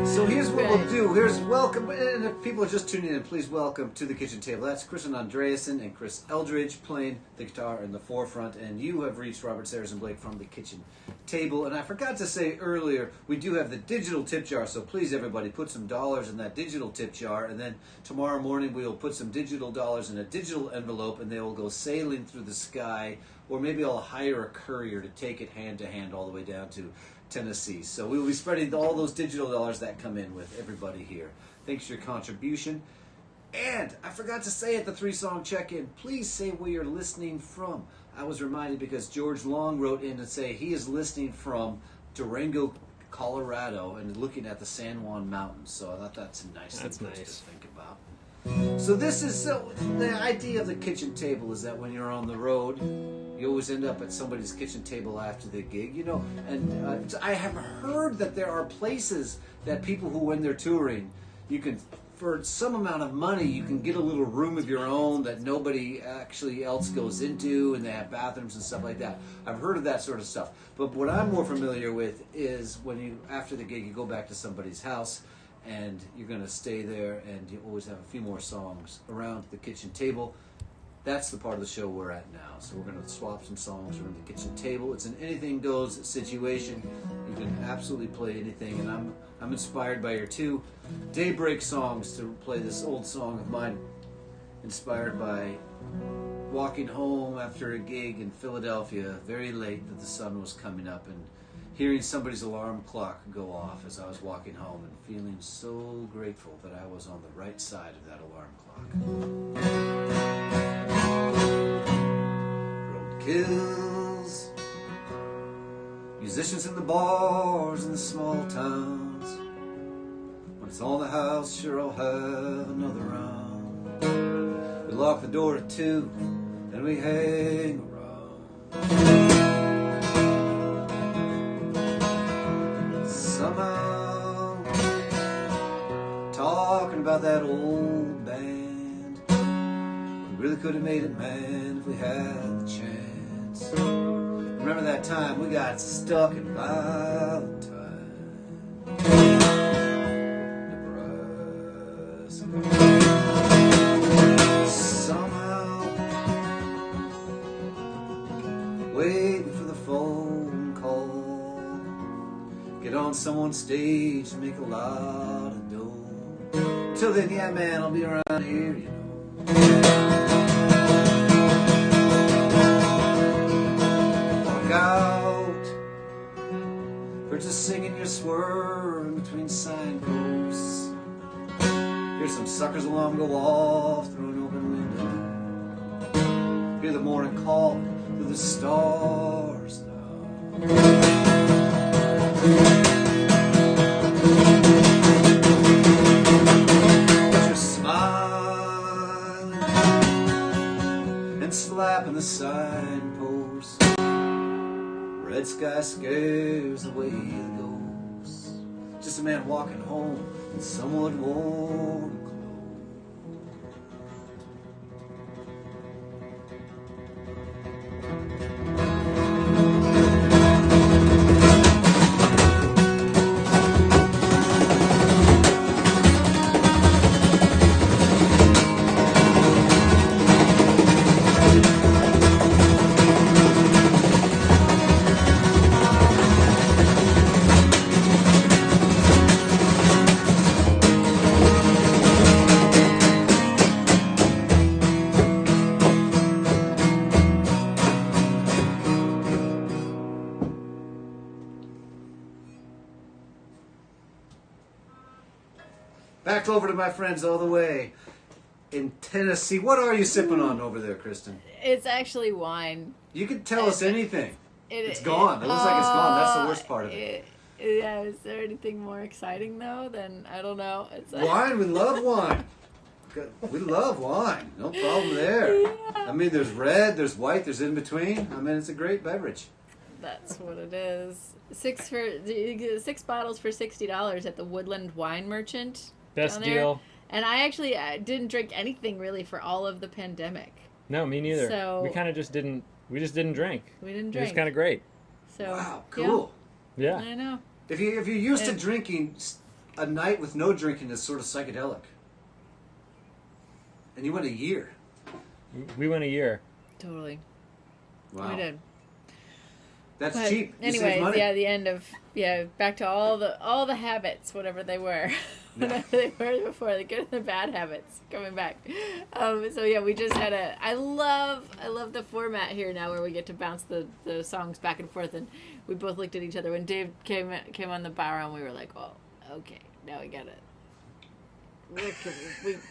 So here's what we'll do. Here's welcome, and if people are just tuning in, please welcome to the kitchen table. That's Kristin Andreassen and Chris Eldridge playing the guitar in the forefront, and you have reached Robert Sarazin Blake from the kitchen table. And I forgot to say earlier, we do have the digital tip jar, so please everybody put some dollars in that digital tip jar, and then tomorrow morning we will put some digital dollars in a digital envelope, and they will go sailing through the sky, or maybe I'll hire a courier to take it hand to hand all the way down to Tennessee. So we will be spreading all those digital dollars that come in with everybody here. Thanks for your contribution. And I forgot to say at the 3-song check-in, please say where you're listening from. I was reminded because George Long wrote in to say he is listening from Durango, Colorado, and looking at the San Juan Mountains. So I thought that's a nice thing to think about. So the idea of the kitchen table is that when you're on the road, you always end up at somebody's kitchen table after the gig, you know. And I have heard that there are places that people who, when they're touring, you can, for some amount of money, you can get a little room of your own that nobody actually else goes into, and they have bathrooms and stuff like that. I've heard of that sort of stuff. But what I'm more familiar with is when you, after the gig, you go back to somebody's house, and you're going to stay there, and you always have a few more songs around the kitchen table. That's the part of the show we're at now. So we're going to swap some songs around the kitchen table. It's an anything goes situation. You can absolutely play anything, and I'm inspired by your 2 Daybreak songs to play this old song of mine, inspired by walking home after a gig in Philadelphia, very late, that the sun was coming up, and hearing somebody's alarm clock go off as I was walking home, and feeling so grateful that I was on the right side of that alarm clock. Roadkills, musicians in the bars in the small towns. When it's all in the house, sure I'll have another round. We lock the door at 2, and we hang around. Somehow, talking about that old band, we really could have made it, man, if we had the chance. Remember that time we got stuck in Valentine, Nebraska. Somehow, waiting for the phone call, get on someone's stage and make a lot of dough. Till then, yeah, man, I'll be around here, you know. Walk out, for just singing your swerve in between signposts. Hear some suckers alarm go off through an open window. Hear the morning call through the stars now. Slapping the signpost, red sky scares away the ghosts. Just a man walking home in somewhat warm clothes. Back over to my friends all the way in Tennessee. What are you sipping on over there, Kristen? It's actually wine. You can tell us anything. It's It gone. It looks like it's gone. That's the worst part of it. Yeah, is there anything more exciting though? Then I don't know. It's Wine, we love wine. We love wine. No problem there. Yeah. I mean, there's red, there's white, there's in between. I mean, it's a great beverage. That's what it is. 6 bottles for $60 at the Woodland Wine Merchant. Best down there. deal. And I actually didn't drink anything really for all of the pandemic. No, me neither. So- we kind of just didn't. We just didn't drink. We didn't It drink. was kind of great. So Wow, cool. Yeah. I know. If you're used to And- drinking, a night with no drinking is sort of psychedelic. And you went a year. We went a year. Totally. Wow. We did. That's But cheap. You save anyways, money. yeah, the end of back to all the habits, whatever they were, whatever they were before, the good and the bad habits coming back. So yeah, we just had I love the format here now where we get to bounce the songs back and forth, and we both looked at each other when Dave came on the bar and we were like, well, okay, now we got it.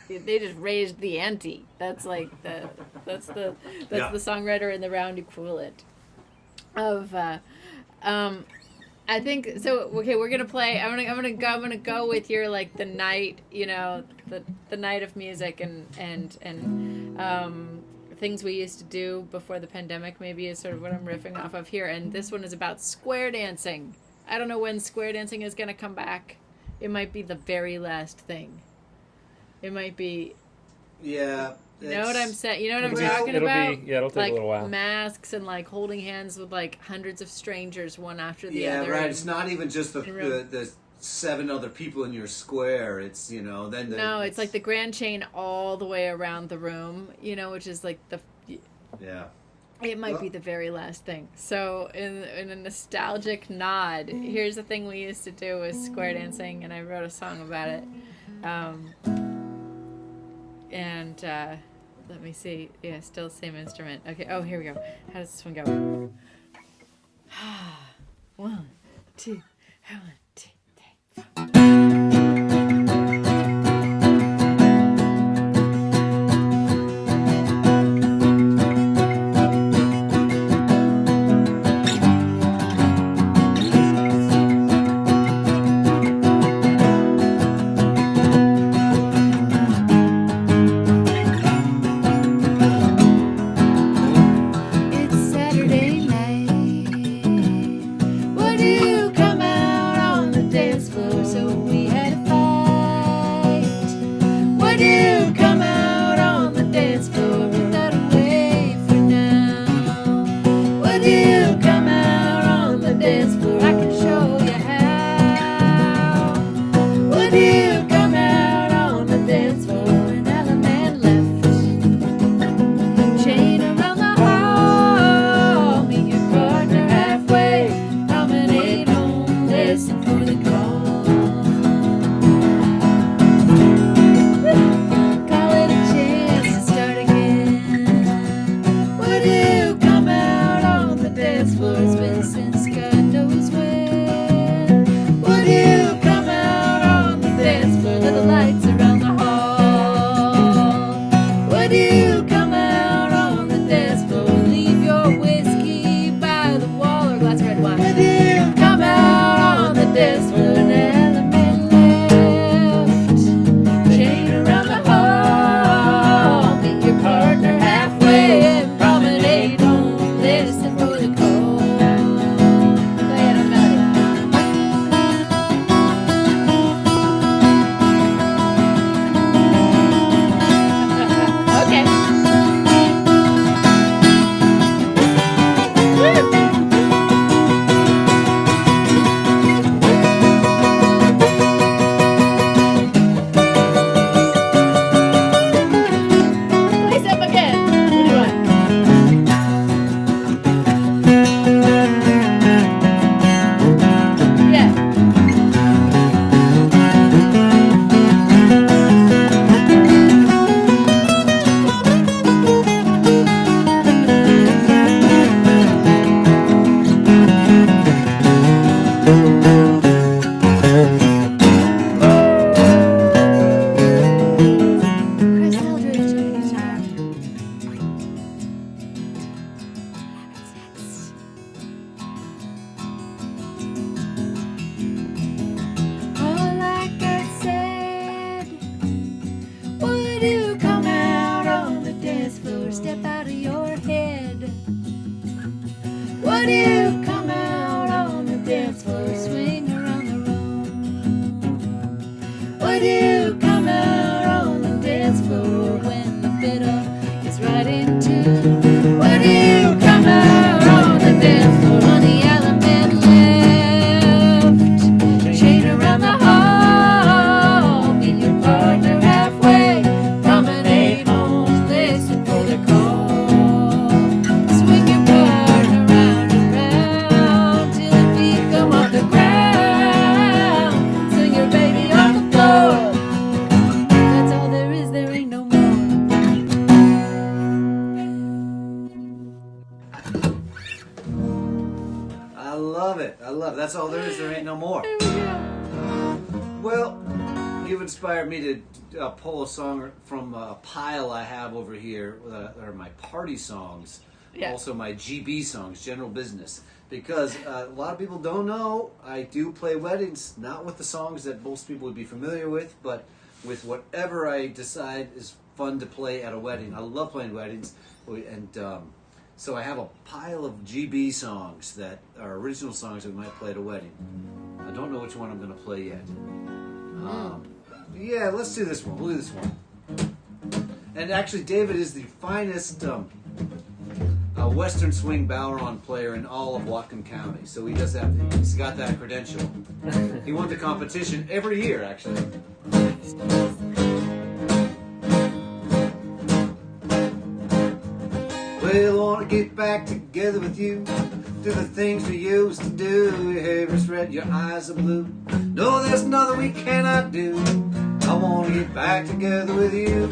They just raised the ante. That's like that's the songwriter in the round equivalent of I think so. Okay, we're gonna play. I'm gonna go with your like the night, the night of music and things we used to do before the pandemic. Maybe is sort of what I'm riffing off of here. And this one is about square dancing. I don't know when square dancing is gonna come back. It might be the very last thing. It might be. Yeah. You know what I'm saying? You know what I'm Well, talking it'll about? be it'll take like a little while. masks and like holding hands with like hundreds of strangers one after the Yeah, other. right. and- It's not even just the 7 other people in your square. It's, then the... No, it's like the grand chain all the way around the room, which is like Yeah. it might be the very last thing. So in a nostalgic nod, here's the thing we used to do was square dancing, and I wrote a song about it. Let me see. Yeah, still the same instrument. Okay. Oh, here we go. How does this one go? 1, 2, 1, 2, 3, 4. It's Saturday night. Would you come out I love it. I love it. That's all there is. There ain't no more. There we go. Well, you've inspired me to pull a song from a pile I have over here, that are my party songs, also my GB songs, general business. Because a lot of people don't know, I do play weddings, not with the songs that most people would be familiar with, but with whatever I decide is fun to play at a wedding. I love playing weddings, and so I have a pile of GB songs that are original songs that we might play at a wedding. I don't know which one I'm going to play yet. Yeah, let's do this one. We'll do this one. And actually, David is the finest Western swing Boweron player in all of Whatcom County. So he's got that credential. He won the competition every year, actually. Well, I want to get back together with you. Do the things we used to do. Your hair is red, your eyes are blue. No, there's nothing we cannot do. I want to get back together with you.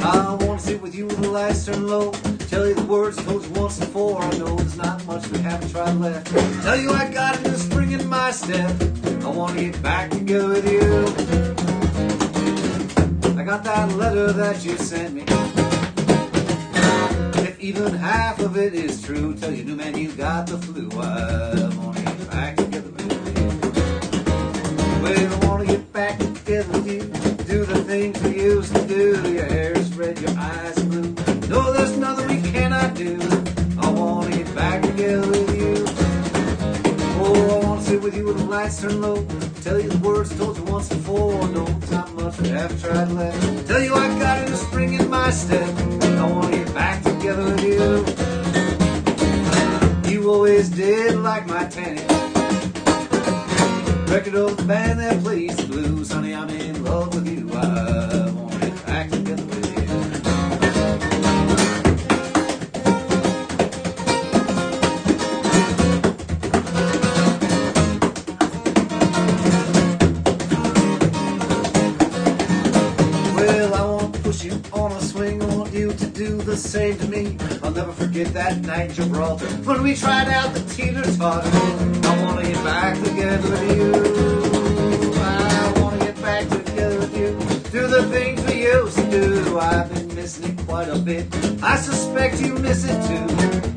I want to sit with you with the lights turned low. Tell you the words I told you once before. I know there's not much we haven't tried left. Tell you I got a new spring in my step. I want to get back together with you. I got that letter that you sent me. If even half of it is true, tell you, new man, you got the flu. I want to get back together with you. Well, I want to get back together with you. Do the things we used to do. Your hair is red, your eyes are blue. No, there's nothing we cannot do. I want to get back together with you. Oh, I want to sit with you with the lights turned low. Tell you the words I told you once before. No, it's not much we have tried left. Tell you I got a new spring in my step. I want to get back together with you. You always did like my tanning. Record of the band that plays the blues. Honey, I'm in love with you. I want to get back together with you. Well, I want to push you on a swing. I want you to do the same to me. I'll never forget that night in Gibraltar when we tried out the teeter-totter. I want to get back together with you. I want to get back together with you. Do the things we used to do. I've been missing it quite a bit. I suspect you miss it too.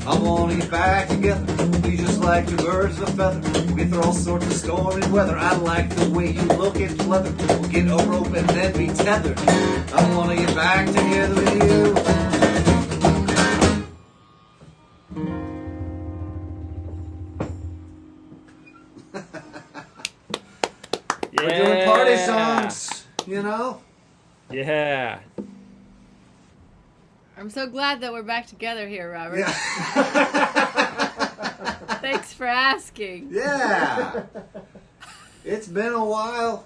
I want to get back together. We just like two birds of a feather. We get through all sorts of stormy weather. I like the way you look at leather. We'll get a rope and then be tethered. I want to get back together with you. We're doing party songs, you know? Yeah. I'm so glad that we're back together here, Robert. Yeah. Thanks for asking. Yeah. It's been a while.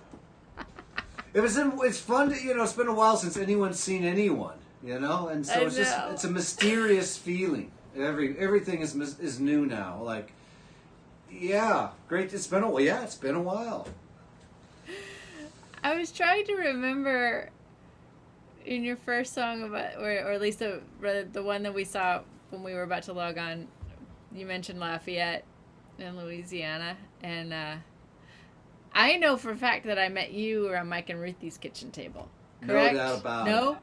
It's fun to, it's been a while since anyone's seen anyone, and so it's a mysterious feeling. Everything is new now. Like, yeah, great. It's been a while. I was trying to remember in your first song about, or at least the one that we saw when we were about to log on, you mentioned Lafayette in Louisiana, and I know for a fact that I met you around Mike and Ruthie's kitchen table. Correct? No doubt about it. No?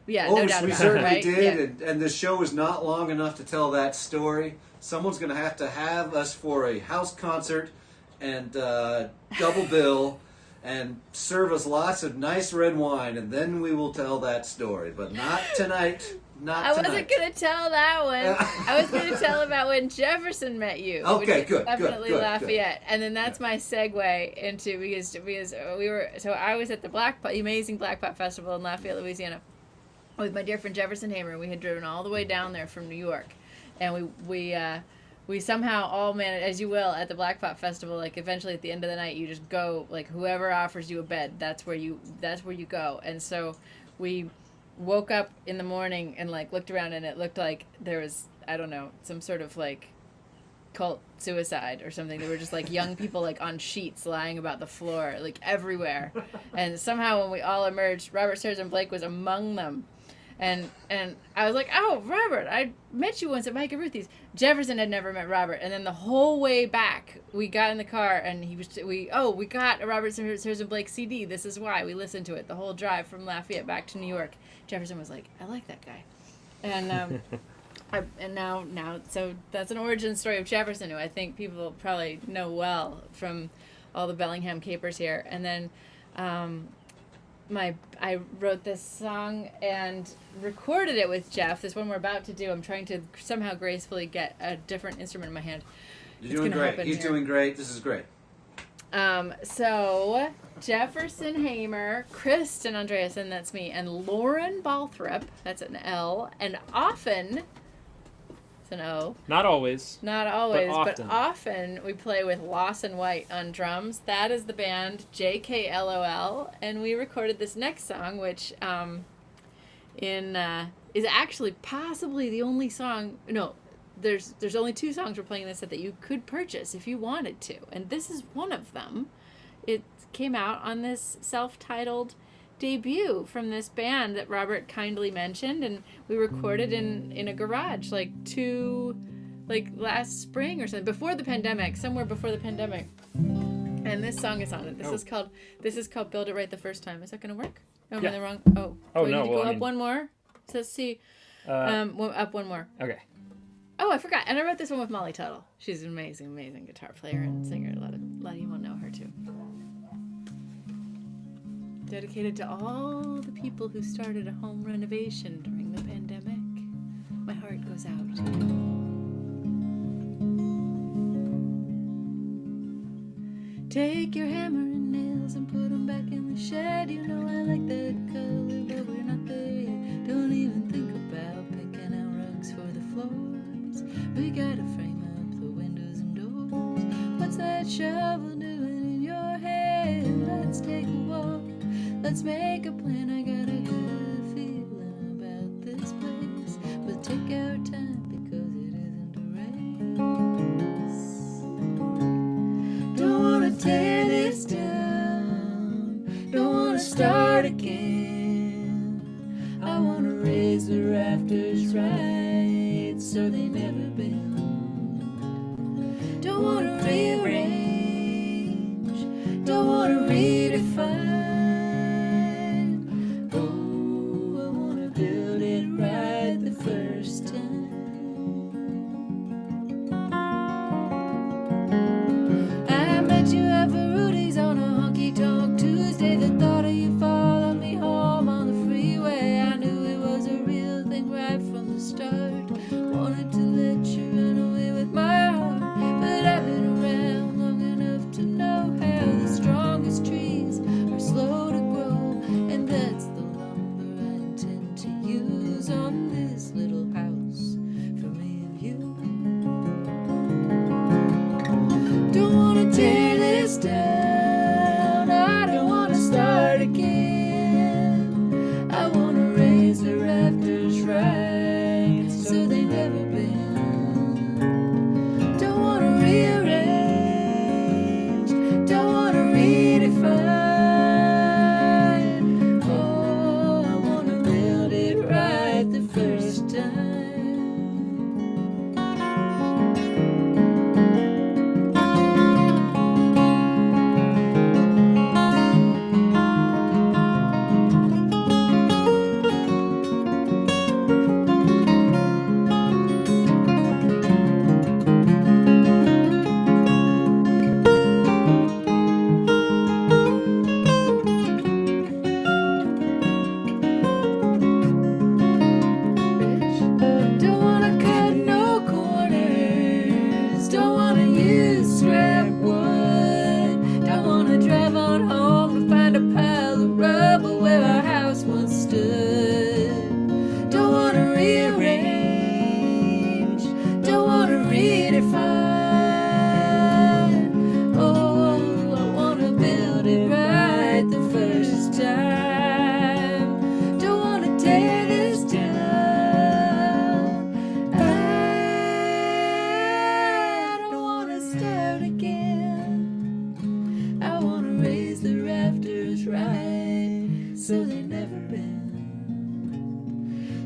Yeah, no doubt about it. We certainly right? did, yeah. And the show is not long enough to tell that story. Someone's going to have us for a house concert and double bill and serve us lots of nice red wine, and then we will tell that story. But not tonight. I wasn't going to tell that one. I was going to tell about when Jefferson met you. Okay, good. Definitely good, Lafayette. Good. And then that's my segue into, because I was at the amazing Black Pot Festival in Lafayette, Louisiana with my dear friend Jefferson Hamer. We had driven all the way down there from New York. And we somehow all managed, as you will, at the Black Pot Festival, like eventually at the end of the night, you just go, like whoever offers you a bed, that's where you go. And so we woke up in the morning and like looked around, and it looked like there was, I don't know, some sort of like cult suicide or something. There were just like young people like on sheets lying about the floor, like everywhere. And somehow when we all emerged, Robert Sarazin Blake was among them. And I was like, oh, Robert, I met you once at Mike and Ruthie's. Jefferson had never met Robert. And then the whole way back, we got in the car and we got a Robert Sarazin Blake CD. This is why. We listened to it the whole drive from Lafayette back to New York. Jefferson was like, I like that guy. And so that's an origin story of Jefferson, who I think people probably know well from all the Bellingham capers here. And then I wrote this song and recorded it with Jeff. This one we're about to do. I'm trying to somehow gracefully get a different instrument in my hand. You're doing great. He's doing great. This is great. So Jefferson Hamer, Kristin Andreassen, that's me, and Lauren Balthrop, that's an L, and often, it's an O. Not always. Not always, but often we play with Lawson White on drums. That is the band JKLOL, and we recorded this next song, which is actually possibly the only song. No, there's only 2 songs we're playing in this set that you could purchase if you wanted to, and this is one of them. It came out on this self-titled debut from this band that Robert kindly mentioned, and we recorded in a garage last spring or something, somewhere before the pandemic. And this song is on it. This is called Build It Right the First Time. Is that gonna work? Oh, I'm in the wrong. Oh no. Need to go up one more. So let's see. Up one more. Okay. Oh, I forgot. And I wrote this one with Molly Tuttle. She's an amazing, amazing guitar player and singer. A lot of you will know her too. Dedicated to all the people who started a home renovation during the pandemic. My heart goes out to you. Take your hammer and nails and put them back in the shed. You know I like that color, but we're not there yet. Don't even think about picking out rugs for the floors. We gotta frame up the windows and doors. What's that shovel doing in your head? Let's take a walk. Let's make a plan. I got a good feeling about this place. We'll take our time because it isn't a race. Don't wanna tear this down. Don't wanna start again. I wanna raise the rafters right so they never bend. Don't wanna rearrange. Don't wanna redefine.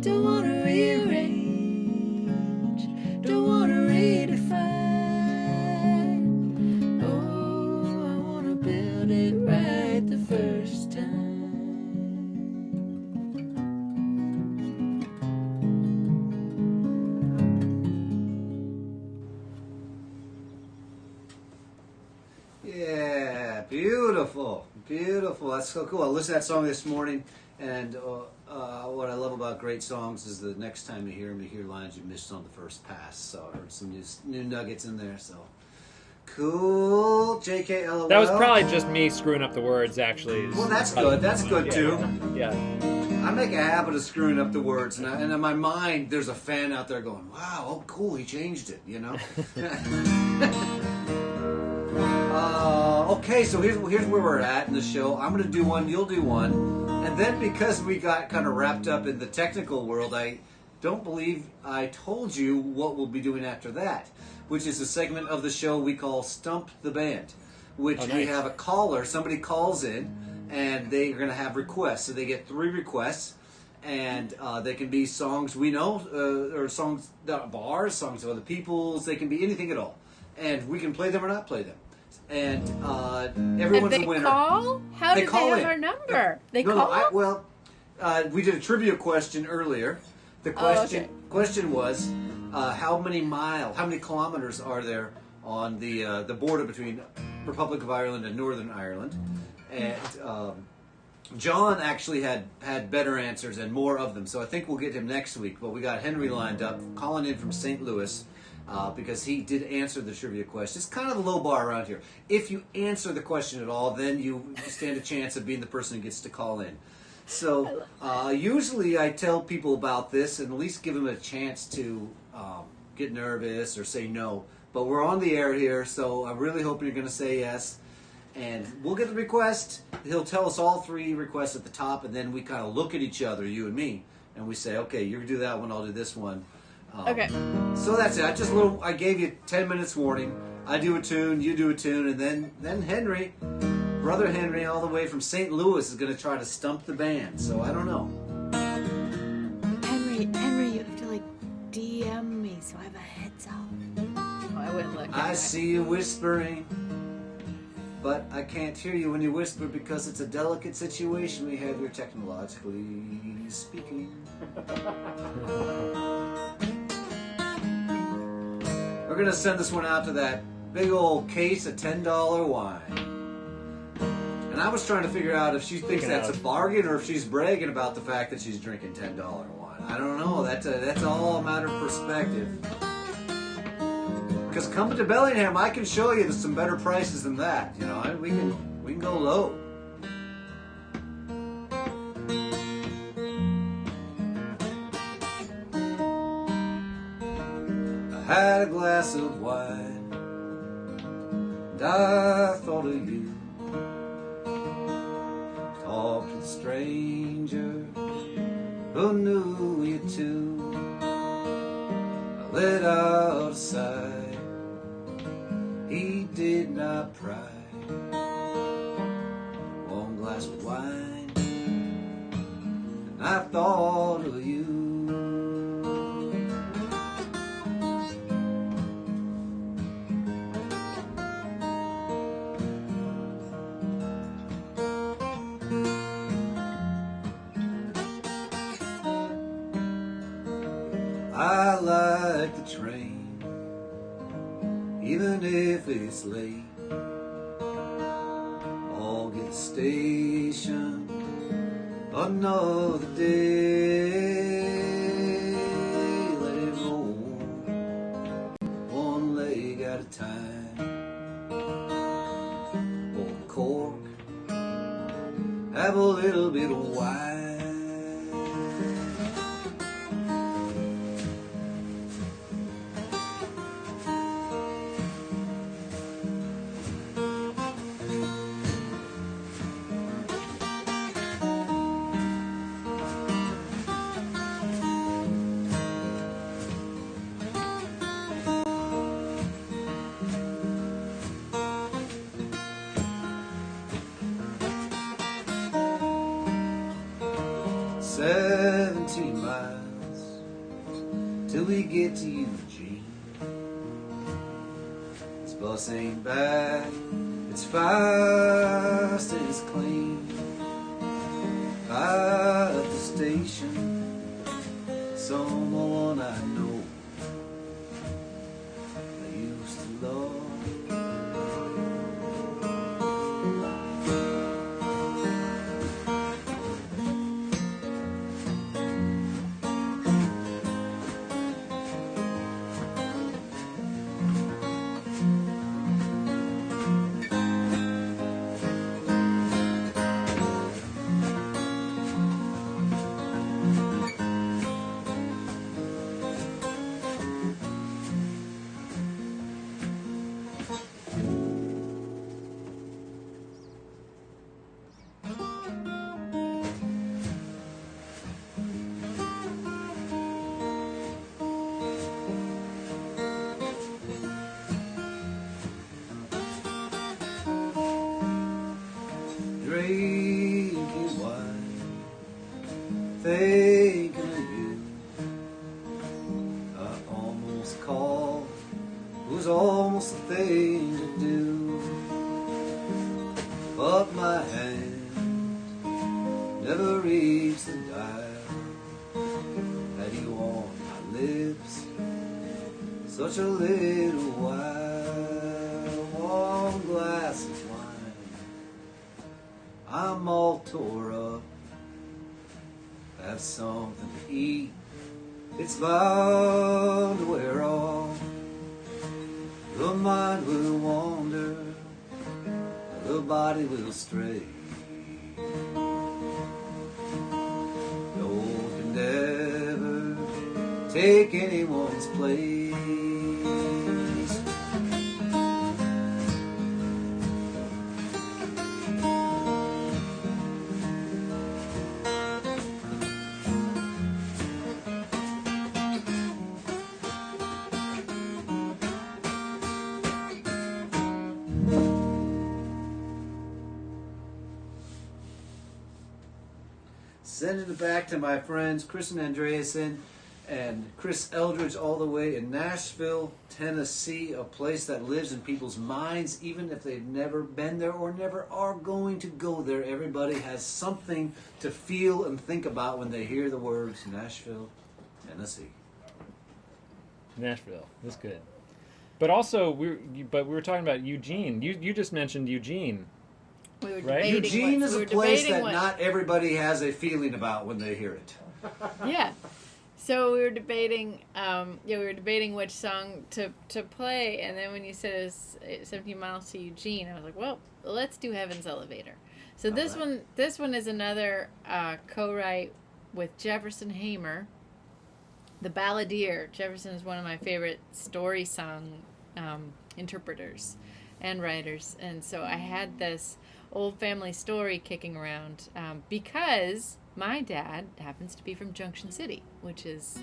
Don't wanna rearrange, don't wanna redefine. Oh, I wanna build it right the first time. Yeah, beautiful, beautiful. That's so cool. I listened to that song this morning, and what I love about great songs is the next time you hear them, you hear lines you missed on the first pass. So I heard some new nuggets in there. So cool. JKLOL. That was probably just me screwing up the words, actually. Well, that's good. That's good too. Yeah. I make a habit of screwing up the words, and in my mind, there's a fan out there going, "Wow, oh cool, he changed it," you know. Okay, so here's where we're at in the show. I'm going to do one, you'll do one. And then because we got kind of wrapped up in the technical world, I don't believe I told you what we'll be doing after that, which is a segment of the show we call Stump the Band, which we have a caller, somebody calls in, and they are going to have requests. So they get 3 requests, and they can be songs we know, or songs that are bars, songs of other people's, they can be anything at all. And we can play them or not play them. And everyone's a winner. Call? How They did call they have in. our number? They No, call? we did a trivia question earlier. The question was, how many kilometers are there on the border between Republic of Ireland and Northern Ireland? And John actually had better answers and more of them, so I think we'll get him next week. But we got Henry lined up, calling in from St. Louis. Because he did answer the trivia question. It's kind of a low bar around here. If you answer the question at all, then you stand a chance of being the person who gets to call in. So usually I tell people about this and at least give them a chance to get nervous or say no. But we're on the air here, so I'm really hoping you're going to say yes. And we'll get the request. He'll tell us all 3 requests at the top, and then we kind of look at each other, you and me, and we say, okay, you do that one, I'll do this one. Okay. So that's it. I gave you 10 minutes warning. I do a tune, you do a tune, and then Henry, brother Henry, all the way from St. Louis, is going to try to stump the band. So I don't know. Henry, you have to DM me so I have a heads up. Oh, I wouldn't look. I see you whispering, but I can't hear you when you whisper because it's a delicate situation we have here technologically speaking. We're going to send this one out to that big old case of $10 wine. And I was trying to figure out if she thinks that's a bargain or if she's bragging about the fact that she's drinking $10 wine. I don't know. That's all a matter of perspective. Because coming to Bellingham, I can show you there's some better prices than that. You know, we can go low. I had a glass of wine, and I thought of you. Talked to the stranger who knew you too. I let out a sigh, he did not pry. One glass of wine, and I thought of you. I like the train, even if it's late. I'll get the station another day. Let it roll, one leg at a time. Pour the cork, have a little bit of wine. "17 miles till we get to Eugene. This bus ain't bad, it's fast and it's clean. At the station, someone I know I used to love. Drinking wine, thinking of you. I almost called, it was almost a thing to do, but my hand never reached the dial. Had you on my lips such a little while, one glass of wine, I'm all tore up, have something to eat, it's bound to wear off. The mind will wander, the body will stray. No one can never take anyone's place. Sending it back to my friends Kristin Andreassen and Chris Eldridge all the way in Nashville, Tennessee, a place that lives in people's minds even if they've never been there or never are going to go there. Everybody has something to feel and think about when they hear the words Nashville, Tennessee. Nashville, that's good. But also, we were talking about Eugene. You just mentioned Eugene. We were Right? debating Eugene what- is we a were place debating that what- not everybody has a feeling about when they hear it. Yeah. So we were debating, which song to play, and then when you said it was 17 miles to Eugene, I was like, well, let's do Heaven's Elevator. So this one is another co-write with Jefferson Hamer, the balladeer. Jefferson is one of my favorite story song interpreters and writers, and so I had this old family story kicking around because my dad happens to be from Junction City, which is,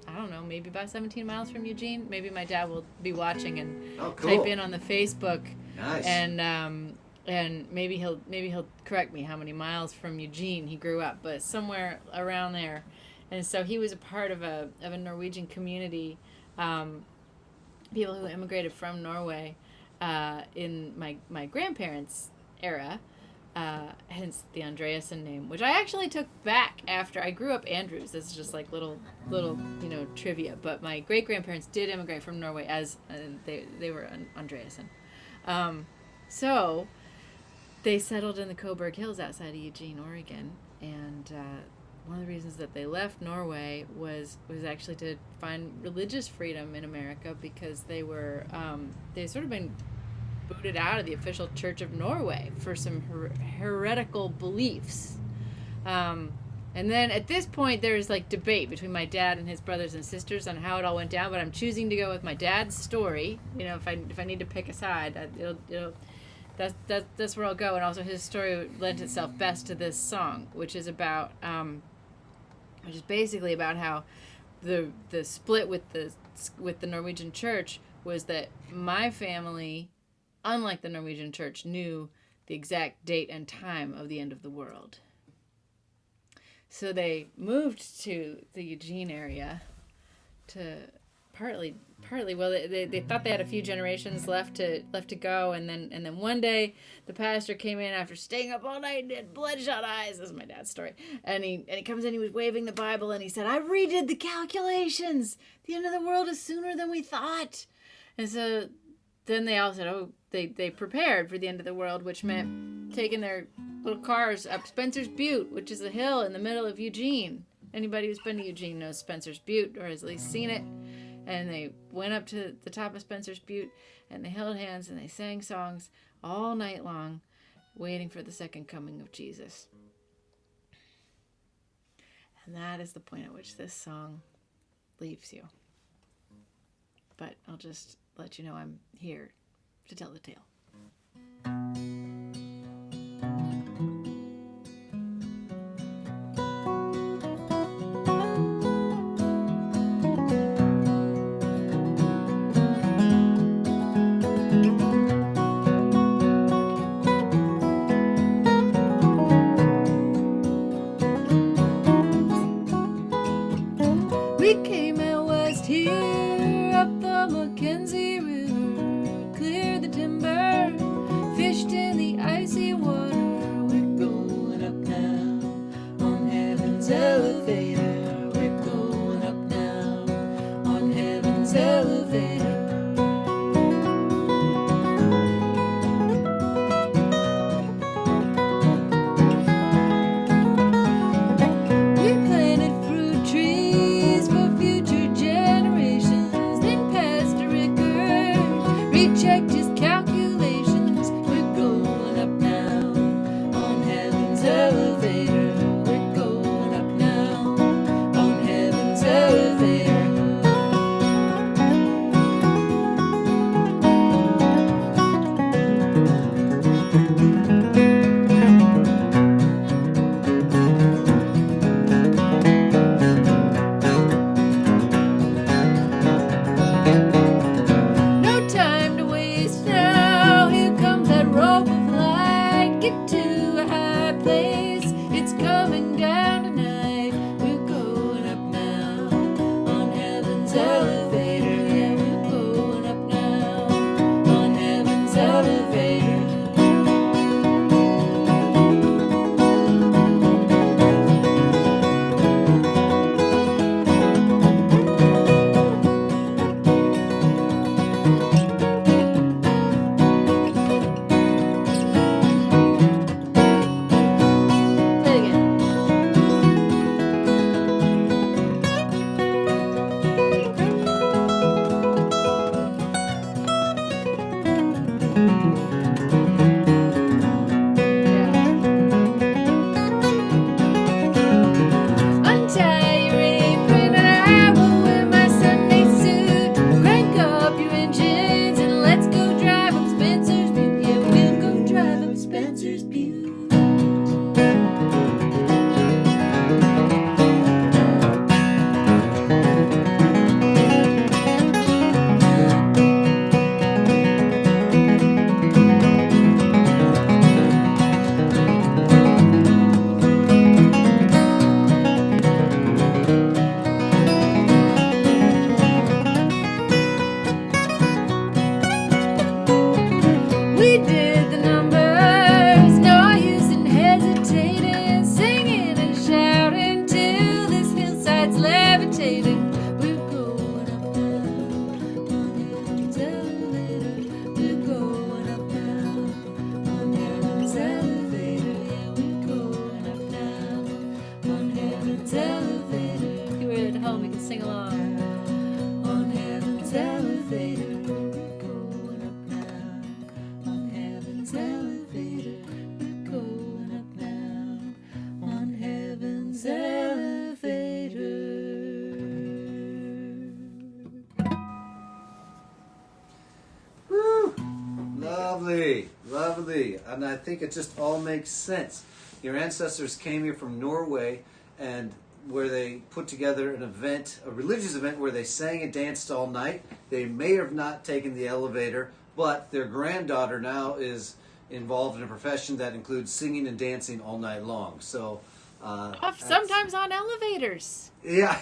I don't know, maybe about 17 miles from Eugene. Maybe my dad will be watching and type in on the Facebook, Nice. and maybe he'll correct me how many miles from Eugene he grew up, but somewhere around there. And so he was a part of a Norwegian community, people who immigrated from Norway in my grandparents' era. Hence the Andreassen name, which I actually took back after I grew up Andrews. This is just like little trivia. But my great grandparents did immigrate from Norway as they were Andreassen. So they settled in the Coburg Hills outside of Eugene, Oregon, and one of the reasons that they left Norway was actually to find religious freedom in America, because they sort of been booted out of the official Church of Norway for some heretical beliefs. And then at this point there's like debate between my dad and his brothers and sisters on how it all went down, but I'm choosing to go with my dad's story. If I need to pick a side, that's where I'll go. And also his story lent itself best to this song, which is basically about how the split with the Norwegian Church was that my family, unlike the Norwegian Church, knew the exact date and time of the end of the world. So they moved to the Eugene area partly well they thought they had a few generations left to go, and then one day the pastor came in after staying up all night and had bloodshot eyes. This is my dad's story. And he comes in, he was waving the Bible, and he said, "I redid the calculations. The end of the world is sooner than we thought." And so then they all said, oh, they prepared for the end of the world, which meant taking their little cars up Spencer's Butte, which is a hill in the middle of Eugene. Anybody who's been to Eugene knows Spencer's Butte, or has at least seen it. And they went up to the top of Spencer's Butte, and they held hands, and they sang songs all night long, waiting for the second coming of Jesus. And that is the point at which this song leaves you. But I'll just let you know I'm here to tell the tale. We came out west here, up the Mackenzie River, cleared the timber, fished in the icy water. We're going up now on heaven's elevator. We're going up now on heaven's elevator. Checked his calculations. We're going up now on heaven's elevator. We're going up now on heaven's elevator. Get to a high place, it's coming down tonight. We're going up now on heaven's elevator. Yeah, we're going up now on heaven's elevator. We did the numbers, no use in hesitating, singing and shouting till this hillside's levitating. We're going up now on heaven's elevator. We're going up now on heaven's elevator. Yeah, we're going up now on heaven's elevator. If you were at home, you can sing along. On heaven's elevator. Elevator, we're going up now on heaven's elevator. Woo! Lovely, lovely. And I think it just all makes sense. Your ancestors came here from Norway, and where they put together an event, a religious event, where they sang and danced all night. They may have not taken the elevator, but their granddaughter now is involved in a profession that includes singing and dancing all night long. So Sometimes on elevators. Yeah.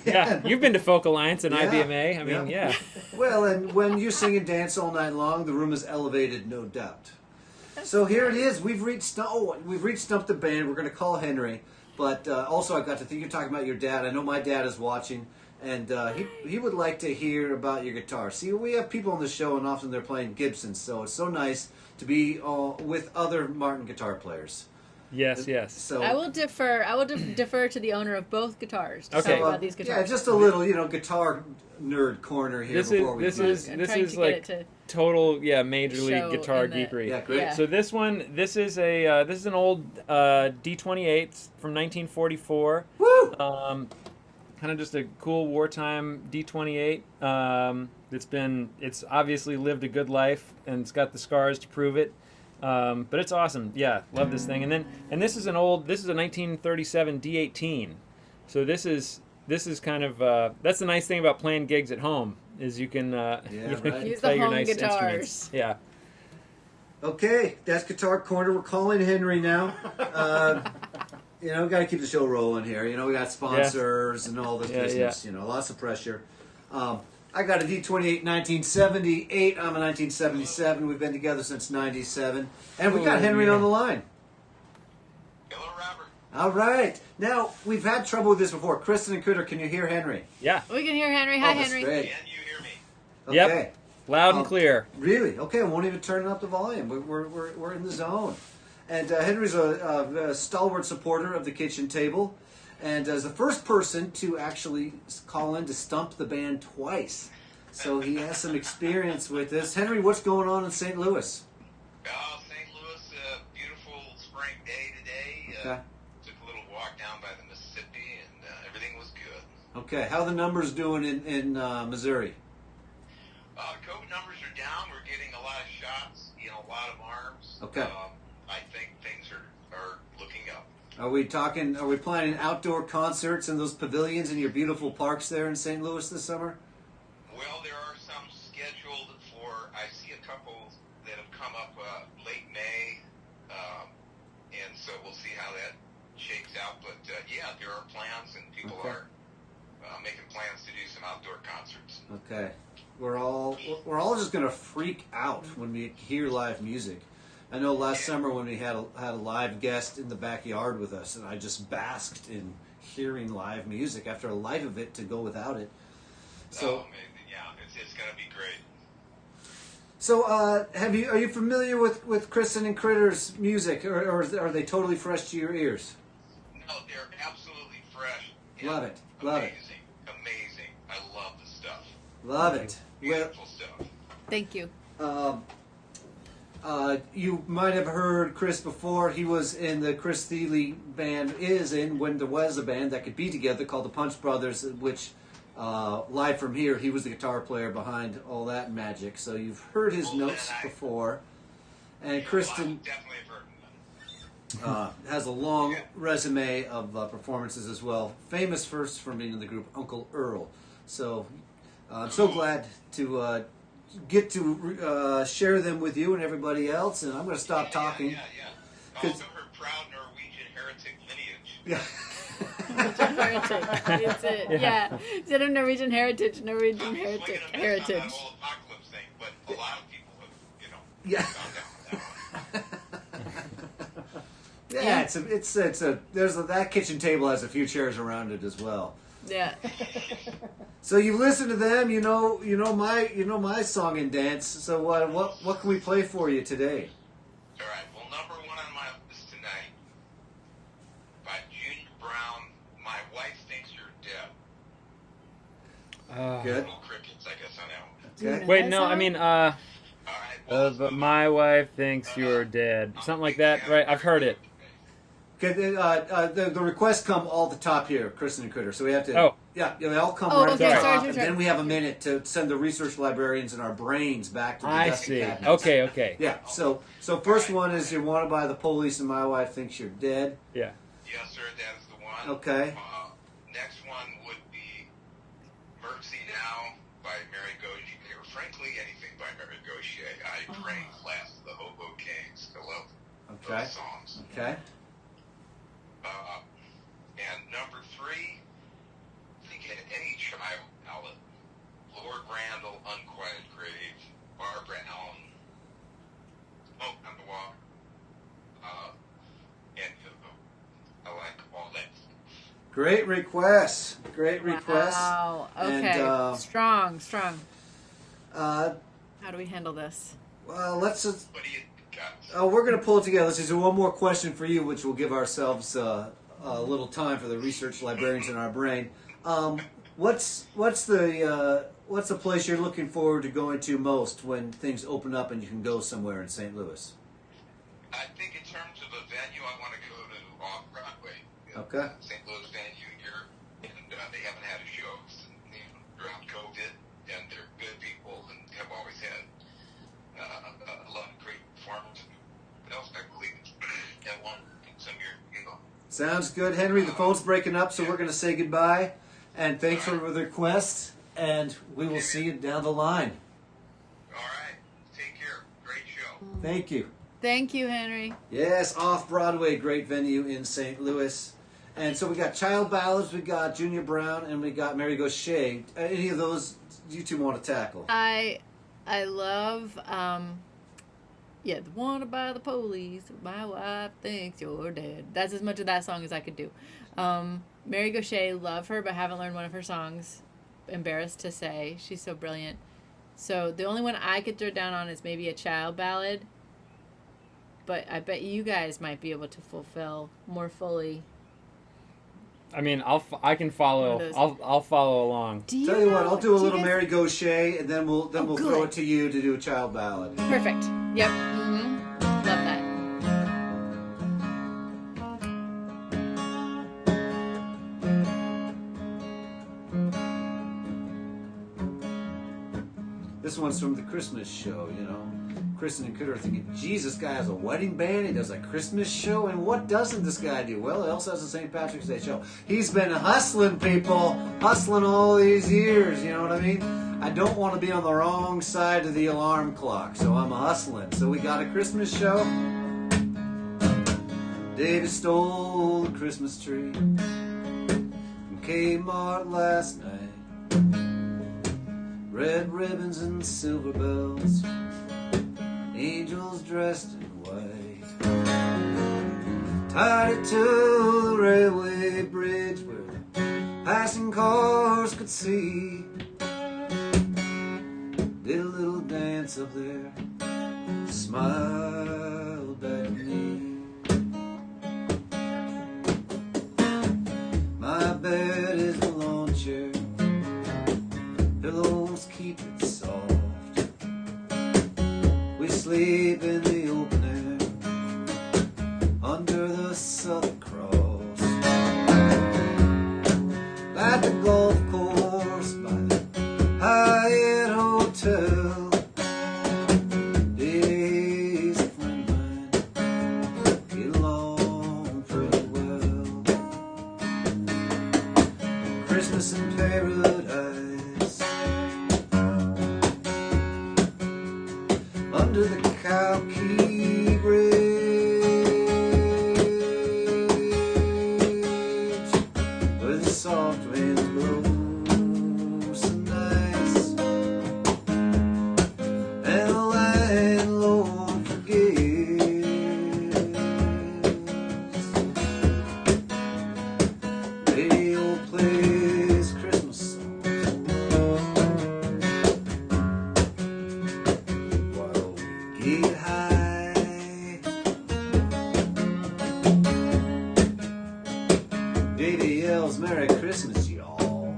Yeah, you've been to Folk Alliance and Yeah. IBMA. I mean, yeah. Well, and when you sing and dance all night long, the room is elevated, no doubt. So here it is. We've reached Stump the Band. We're going to call Henry. But also, I got to think you're talking about your dad. I know my dad is watching, and he would like to hear about your guitar. See, we have people on the show, and often they're playing Gibsons, so it's so nice to be with other Martin guitar players. Yes, yes. So I will defer. Defer to the owner of both guitars to Okay. talk about these guitars. yeah, just a little, guitar nerd corner here This before we is I'm trying to get like it to total major show league guitar in the- geekery. Yeah, great. Yeah. So this is an old D28 from 1944. Woo! Kind of just a cool wartime D28. It's obviously lived a good life and it's got the scars to prove it. But it's awesome. Yeah, love this thing. And this is a 1937 D18. So this is kind of that's the nice thing about playing gigs at home is you can right. Use play the your home nice guitars. instruments. Yeah. Okay, that's Guitar Corner. We're calling Henry now. We got to keep the show rolling here. We got sponsors and all this Yeah, business. Lots of pressure. I got a D28 1978. I'm a 1977. We've been together since 97. And we got Oh, Henry yeah. on the line. Hello, Robert. All right. Now, we've had trouble with this before. Kristin and Critter, can you hear Henry? Yeah. We can hear Henry. Hi, Oh, that's Henry. great. Can you hear me? Okay. Yep. Loud and clear. Really? Okay, I won't even turn up the volume. We're in the zone. And Henry's a stalwart supporter of the kitchen table, and is the first person to actually call in to stump the band twice. So he has some experience with this. Henry, what's going on in St. Louis? Oh, St. Louis, beautiful spring day today. Okay. Took a little walk down by the Mississippi, and everything was good. Okay, how are the numbers doing in Missouri? COVID numbers are down. We're getting a lot of shots, a lot of arms. Okay. I think things are looking up. Are we planning outdoor concerts in those pavilions in your beautiful parks there in St. Louis this summer? Well, there are some scheduled for, I see a couple that have come up late May, and so we'll see how that shakes out. But yeah, there are plans, and people Okay. are making plans to do some outdoor concerts. Okay. We're all just gonna freak out when we hear live music. I know last summer when we had a live guest in the backyard with us, and I just basked in hearing live music after a life of it to go without it. So, Yeah, it's going to be great. so are you familiar with Kristin and Critter's music, or are they totally fresh to your ears? No, they're absolutely fresh. Love it, love it. Amazing. I love the stuff. Love it. Well, Beautiful stuff. Thank you. you might have heard Chris before. He was in the Chris Thiele band, when there was a band that could be together called the Punch Brothers, which, live from here, he was the guitar player behind all that magic. So you've heard his notes before. And Kristin Definitely have heard of them. has a long resume of performances as well. Famous first for being in the group Uncle Earl. So I'm so glad to get to share them with you and everybody else. And I'm going to stop talking. Yeah. Also her proud Norwegian heretic lineage. Yeah. Heritage. It's it. Yeah. Instead of Norwegian heritage, Norwegian I'm heritage. swinging a miss on Heritage. that whole apocalypse thing, but a lot of people have, Yeah. gone down with that one. Yeah, that kitchen table has a few chairs around it as well. Yeah. So you listen to them, you know my song and dance. So what can we play for you today? All right. Well, number one on my list tonight by Junior Brown. My wife thinks you're dead. Good. Little crickets, I guess, on that one. Okay. Wait, That no, I song? mean, All right. Well, but my wife thinks you're dead. Something like that, right? I've heard it. Okay, the requests come all the top here, Kristin and Critter. So we have to. Oh. Yeah, they all come Oh, right okay, at the sorry, top, sorry, and sorry. then we have a minute to send the research librarians and our brains back to the I dusty see. cabinets. Okay. Yeah. So first one is "You're Wanted by the Police" and "My Wife Thinks You're Dead." Yeah. yes, sir. That is the one. Okay. Next one would be "Mercy Now" by Mary Gauthier. Or frankly, anything by Mary Gauthier. I pray class of the Hobo Kings. I love Okay. those songs. Okay. Great request. Great request. Wow. Okay. And, strong. uh, How do we handle this? well, let's just. What do you got? Oh, we're going to pull it together. Let's just do one more question for you, which will give ourselves a little time for the research librarians in our brain. What's the place you're looking forward to going to most when things open up and you can go somewhere in St. Louis? I think in terms of a venue, I want to go to Off-Broadway. Okay. St. Louis venue here, and they haven't had a show around COVID, and they're good people and have always had a lot of great performers. What else I believe at one some year ago. Sounds good, Henry. The phone's breaking up, so we're going to say goodbye. And thanks for the request, and we will see you down the line. All right. Take care. Great show. Thank you. Thank you, Henry. Yes, Off-Broadway, great venue in St. Louis. And so we got Child Ballads, we got Junior Brown, and we got Mary Gaucher. Any of those you two want to tackle? I love the Wanted by the Police. My wife thinks you're dead. That's as much of that song as I could do. Mary Gaucher, love her, but haven't learned one of her songs. Embarrassed to say, she's so brilliant. So the only one I could throw down on is maybe a Child Ballad. But I bet you guys might be able to fulfill more fully. I mean, I can follow. I'll follow along. Tell you what, I'll do a little guys- Mary Gaucher, and then we'll throw good. it to you to do a Child Ballad. Perfect. Yep. Love that. This one's from the Christmas show, you know. Kristin and Kidder are thinking, Jesus, guy has a wedding band, he does a Christmas show, and what doesn't this guy do? Well, he also has a St. Patrick's Day show. He's been hustling, people, hustling all these years, you know what I mean? I don't want to be on the wrong side of the alarm clock, so I'm hustling. So we got a Christmas show. David stole the Christmas tree from Kmart last night. Red ribbons and silver bells, angels dressed in white. Tied it to the railway bridge where passing cars could see. Did a little dance up there, smiled back at me. My bed is the lawn chair, pillows keep it soft. We sleep in the open air, under the Southern Cross. At the golf course by the Hyatt Hotel, days a friend of mine get along pretty well. Christmas in paradise, under the Cow Key Bridge, where the soft winds blow so nice, and the landlord forgives. Radio plays Christmas songs while we get high. Davy yells, Merry Christmas, y'all,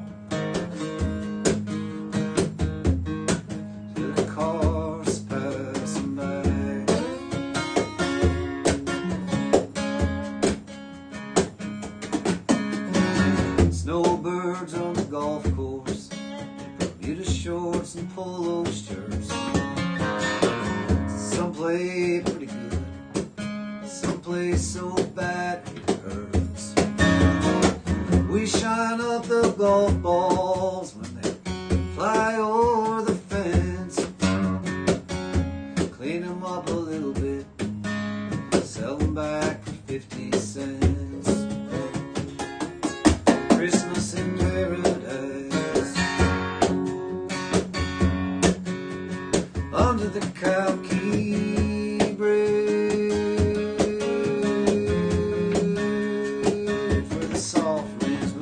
to the cars passing by. Snowbirds on the golf course, Bermuda shorts and polo shirts. Some play pretty good, some play so bad it hurts. We shine up the golf balls when they fly over the fence. Clean them up a little bit, sell them back for 50 cents. Christmas in paradise, under the Cow Key Bridge, where the soft winds blow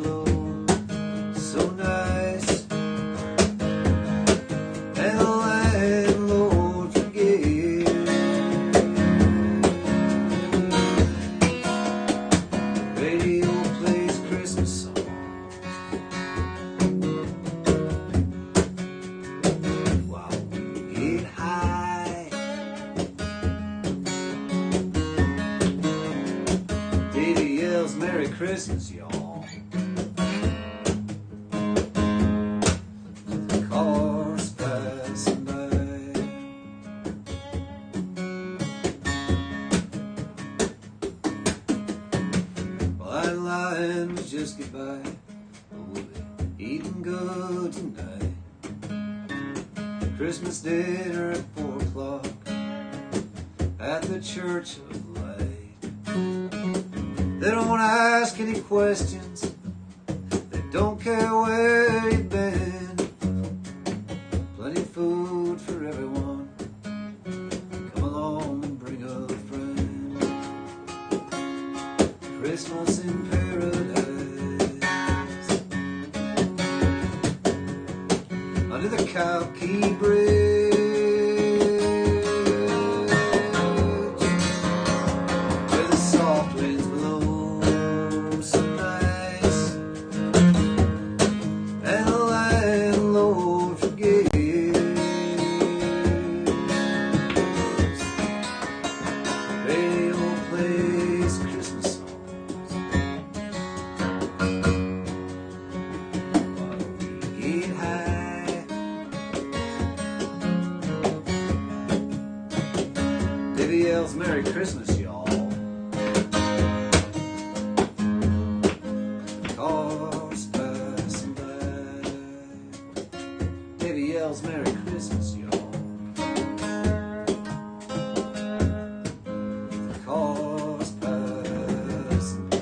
Christmas, y'all. The cars passing by. White line was just goodbye. Oh, we'll be eating good tonight. Christmas dinner at 4 o'clock at the Church of Light. They don't want to ask any questions. They don't care where you've been. Plenty of food for everyone. Come along and bring a friend. Christmas in paradise. Under the Cowkey Bridge. Merry Christmas, y'all. Cars passing by. Davy yells Merry Christmas, y'all. Cars passing by.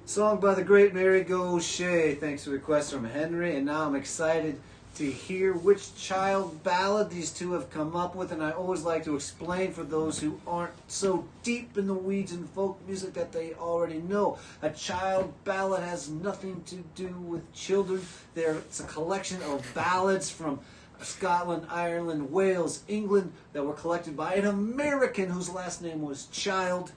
Song by the great Mary Gaucher. Thanks for the request from Henry. And now I'm excited to hear which child ballad these two have come up with. And I always like to explain for those who aren't so deep in the weeds in folk music that they already know. A child ballad has nothing to do with children. It's a collection of ballads from Scotland, Ireland, Wales, England that were collected by an American whose last name was Child.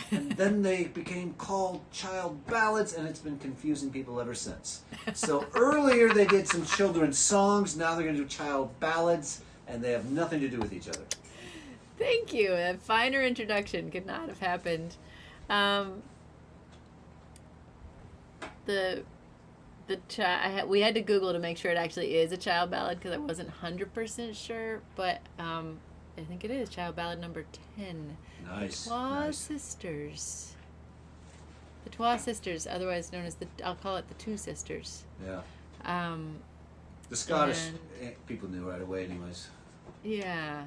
And then they became called child ballads, and it's been confusing people ever since. So earlier they did some children's songs, now they're going to do child ballads, and they have nothing to do with each other. Thank you. A finer introduction could not have happened. We had to Google to make sure it actually is a child ballad because I wasn't 100% sure, but I think it is child ballad number 10. Nice. Twa Sisters. The Twa Sisters, otherwise known as I'll call it the Two Sisters. Yeah. The Scottish people knew right away anyways. Yeah.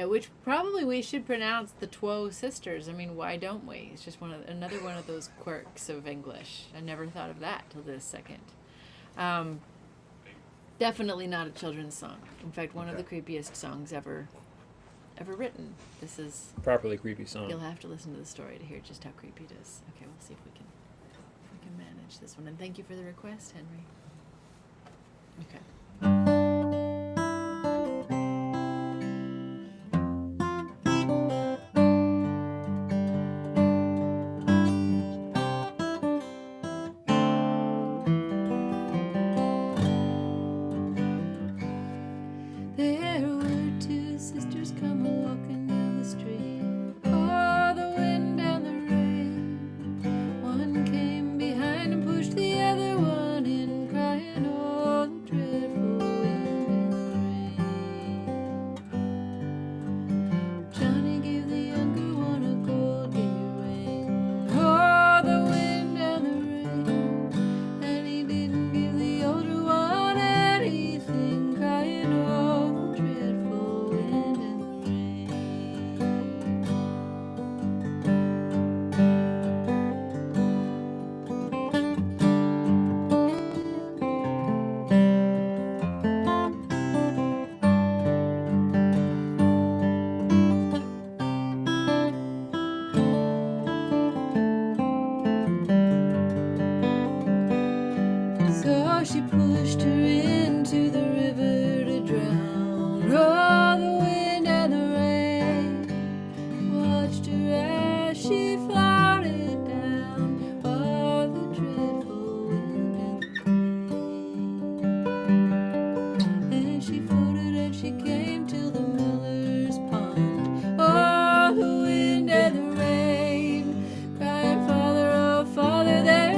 Which probably we should pronounce the Twa Sisters. I mean, why don't we? It's just another one of those quirks of English. I never thought of that till this second. Definitely not a children's song. In fact, one of the creepiest songs ever written. This is properly creepy song. You'll have to listen to the story to hear just how creepy it is. Okay, we'll see if we can manage this one. And thank you for the request, Henry. Okay.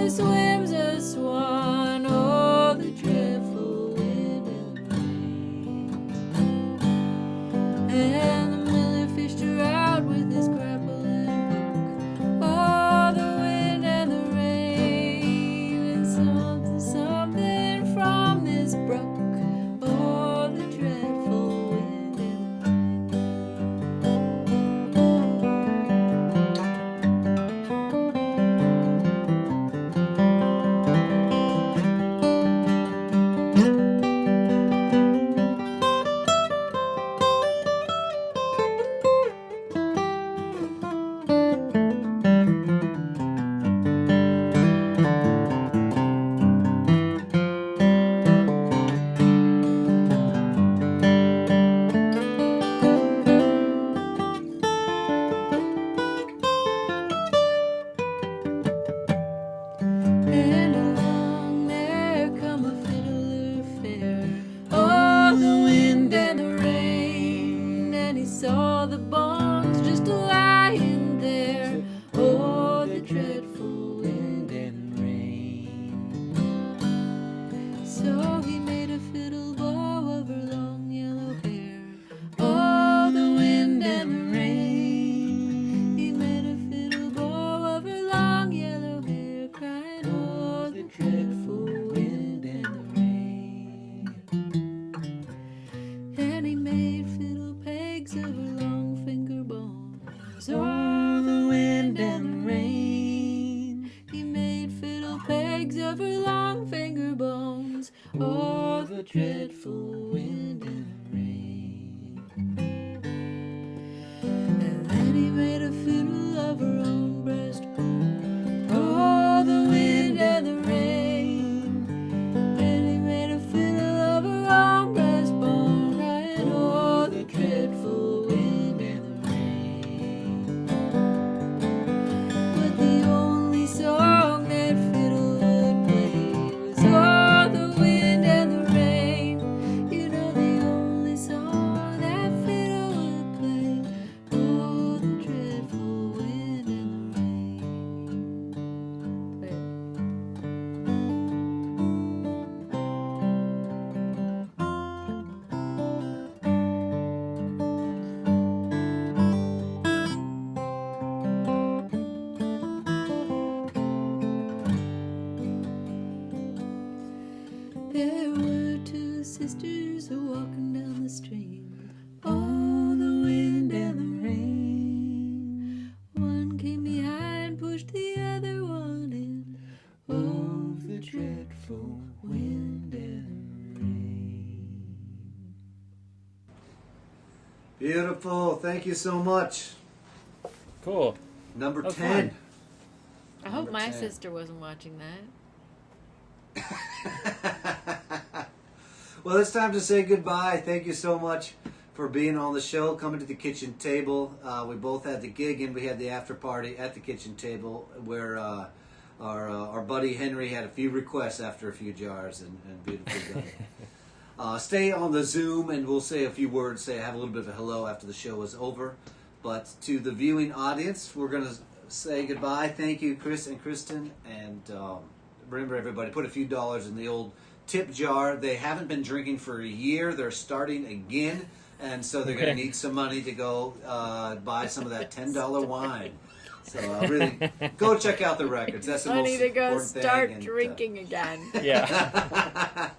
there swims a swan. Oh, the dreadful wind and rain. And the miller fished her out with his grappling hook. Oh, the wind and the rain. And something, something from this brook. Oh, the dreadful wind and And along there come a fiddler fair. Oh, the wind and the rain. And he saw the bones just lying there. Oh, the dreadful wind and rain. So he made a fiddle bow of her long yellow hair. Oh, the wind and the rain. He made a fiddle bow of her long yellow hair, crying, oh, the dreadful wind and the rain. And he made fiddle pegs of her long finger bones. Oh, the wind and the rain. He made fiddle pegs of her long finger bones. Oh, the dreadful wind and the rain. And then he made a fiddle of her own breastbone. Oh, the wind and the rain. And he made a fiddle of her own breastbone, crying, oh, the dreadful wind and the rain. But the only song that fiddle would play was, oh, the wind and the rain. You know, the only song that fiddle would play. Oh, the dreadful wind and the rain. Play it. There were two sisters walking down the stream. Oh, the wind and the rain. One came behind, pushed the other one in. Oh, the dreadful wind and rain. Beautiful. Thank you so much. Cool. Number That was 10. fun. I hope my 10. sister wasn't watching that. Well, it's time to say goodbye. Thank you so much for being on the show, coming to the kitchen table. We both had the gig and we had the after party at the kitchen table where our buddy Henry had a few requests after a few jars and beautifully done. Stay on the Zoom and we'll say a few words, have a little bit of a hello after the show is over. But to the viewing audience, we're going to say goodbye. Thank you, Chris and Kristin. And remember, everybody, put a few dollars in the old tip jar. They haven't been drinking for a year. They're starting again. And so they're going to need some money to go buy some of that $10 wine. So really, go check out the records. That's the Money most to go important thing. start And, drinking again. Yeah.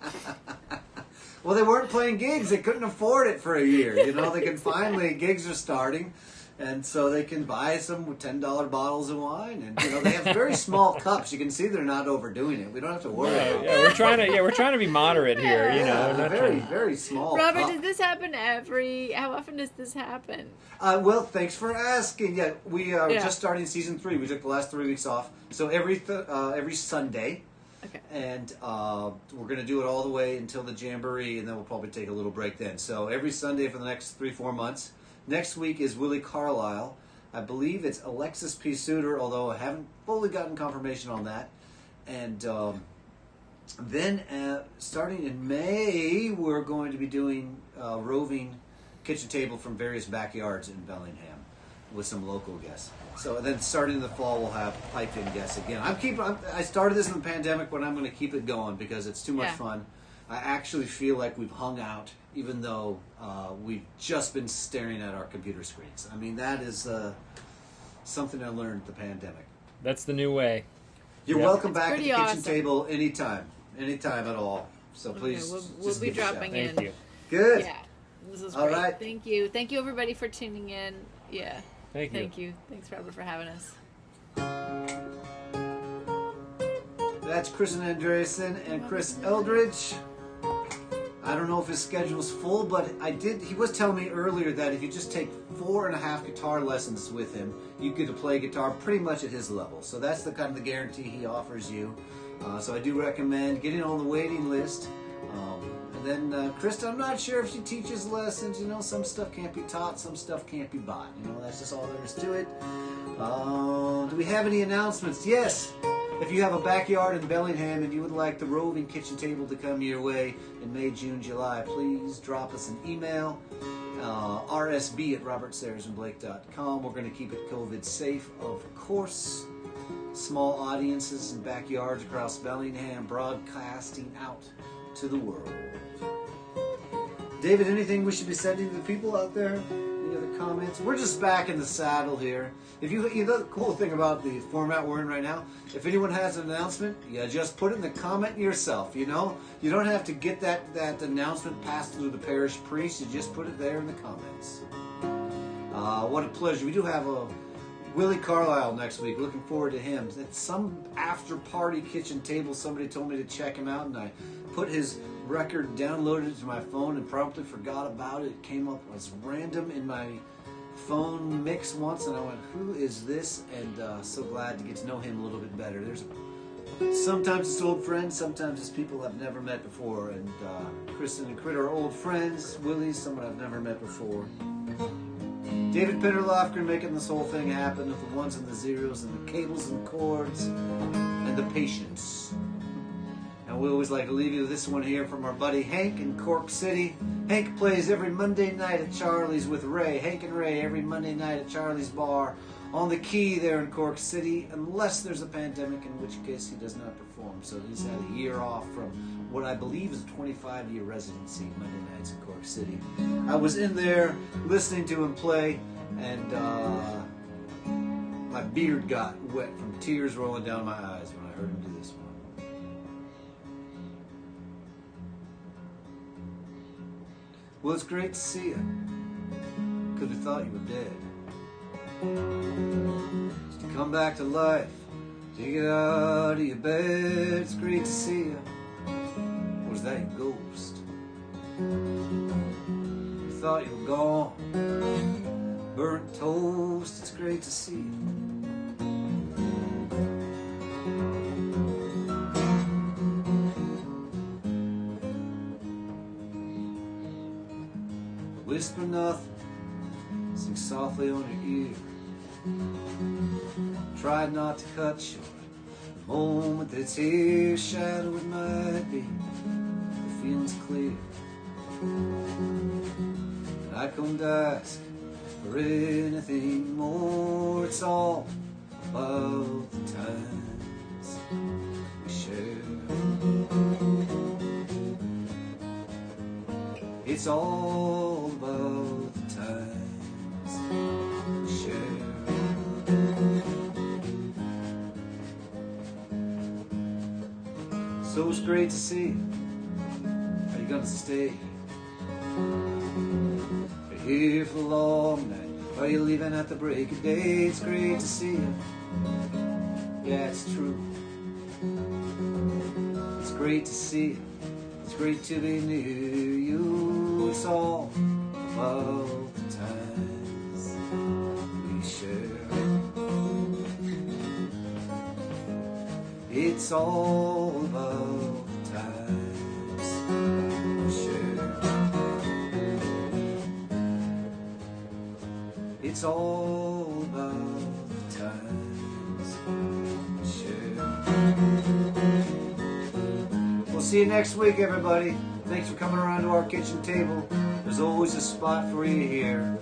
well, they weren't playing gigs. They couldn't afford it for a year. You know, they can finally, gigs are starting. And so they can buy some $10 bottles of wine, and you know they have very small cups. You can see they're not overdoing it. We don't have to worry. about Yeah, we're trying to be moderate here. You know, they're not very trying- very small. Robert, cup. does this happen how often does this happen? Well, thanks for asking. Yeah, we are Yeah. just starting season 3. We took the last 3 weeks off, so every Sunday, Okay. and we're going to do it all the way until the Jamboree, and then we'll probably take a little break then. So every Sunday for the next 3-4 months. Next week is Willie Carlisle. I believe it's Alexis P. Suter, although I haven't fully gotten confirmation on that. And then starting in May, we're going to be doing roving kitchen table from various backyards in Bellingham. with some local guests. So then starting in the fall, we'll have piped-in guests again. I started this in the pandemic, but I'm going to keep it going because it's too much fun. I actually feel like we've hung out, even though we've just been staring at our computer screens. I mean, that is something I learned the pandemic. That's the new way. You're welcome It's back at the pretty kitchen awesome. table anytime at all. So please, we'll just be give a shout. dropping Thank in. you. Good. Yeah, this is All great. right. Thank you everybody for tuning in. Yeah, Thank you. thank you. Thanks, Robert, for having us. That's Kristin Andreassen and Chris Eldridge. I don't know if his schedule's full, but he was telling me earlier that if you just take 4.5 guitar lessons with him, you get to play guitar pretty much at his level. So that's the kind of the guarantee he offers you. So I do recommend getting on the waiting list. And then Krista, I'm not sure if she teaches lessons. You know, some stuff can't be taught, some stuff can't be bought. You know, that's just all there is to it. Do we have any announcements? Yes. If you have a backyard in Bellingham and you would like the roving kitchen table to come your way in May, June, July, please drop us an email. rsb@robertsarazinblake.com. We're going to keep it COVID safe, of course. Small audiences and backyards across Bellingham, broadcasting out to the world. David, anything we should be sending to the people out there? Any other comments? We're just back in the saddle here. If you know the cool thing about the format we're in right now, if anyone has an announcement, you just put it in the comment yourself, you know? You don't have to get that announcement passed through the parish priest, you just put it there in the comments. What a pleasure. We do have a Willie Carlisle next week. Looking forward to him. At some after-party kitchen table, somebody told me to check him out, and I put his record, downloaded it to my phone, and promptly forgot about it. It came up as random in my phone mix once, and I went, who is this? And so glad to get to know him a little bit better. Sometimes it's old friends, sometimes it's people I've never met before, and Kristin and Crit are old friends. Willie's someone I've never met before. David Penner Lofgren making this whole thing happen with the ones and the zeros and the cables and chords and the patience. And we always like to leave you with this one here from our buddy Hank in Cork City. Hank plays every Monday night at Charlie's with Ray. Hank and Ray every Monday night at Charlie's Bar on the Key there in Cork City, unless there's a pandemic, in which case he does not perform. So he's had a year off from what I believe is a 25-year residency Monday nights in Cork City. I was in there listening to him play, and my beard got wet from tears rolling down my eyes when I heard him do this one. Well, it's great to see you, because we thought you were dead. Just to come back to life, to get out of your bed, it's great to see you. Or is that your ghost? We thought you were gone, burnt toast, it's great to see you. Whisper nothing, sing softly on your ear. Tried not to cut short the moment that's here. Shadow it might be, the feeling's clear. And I couldn't ask for anything more. It's all about the times we share. It's all about the times we share. So it's great to see you. Are you gonna stay? Are you here for a long night? Are you leaving at the break of day? It's great to see you. Yeah, it's true. It's great to see you. It's great to be near you. It's all about the times we share. It's all about the times we share. It's all about the times we share. We'll see you next week, everybody. Thanks for coming around to our kitchen table. There's always a spot for you here.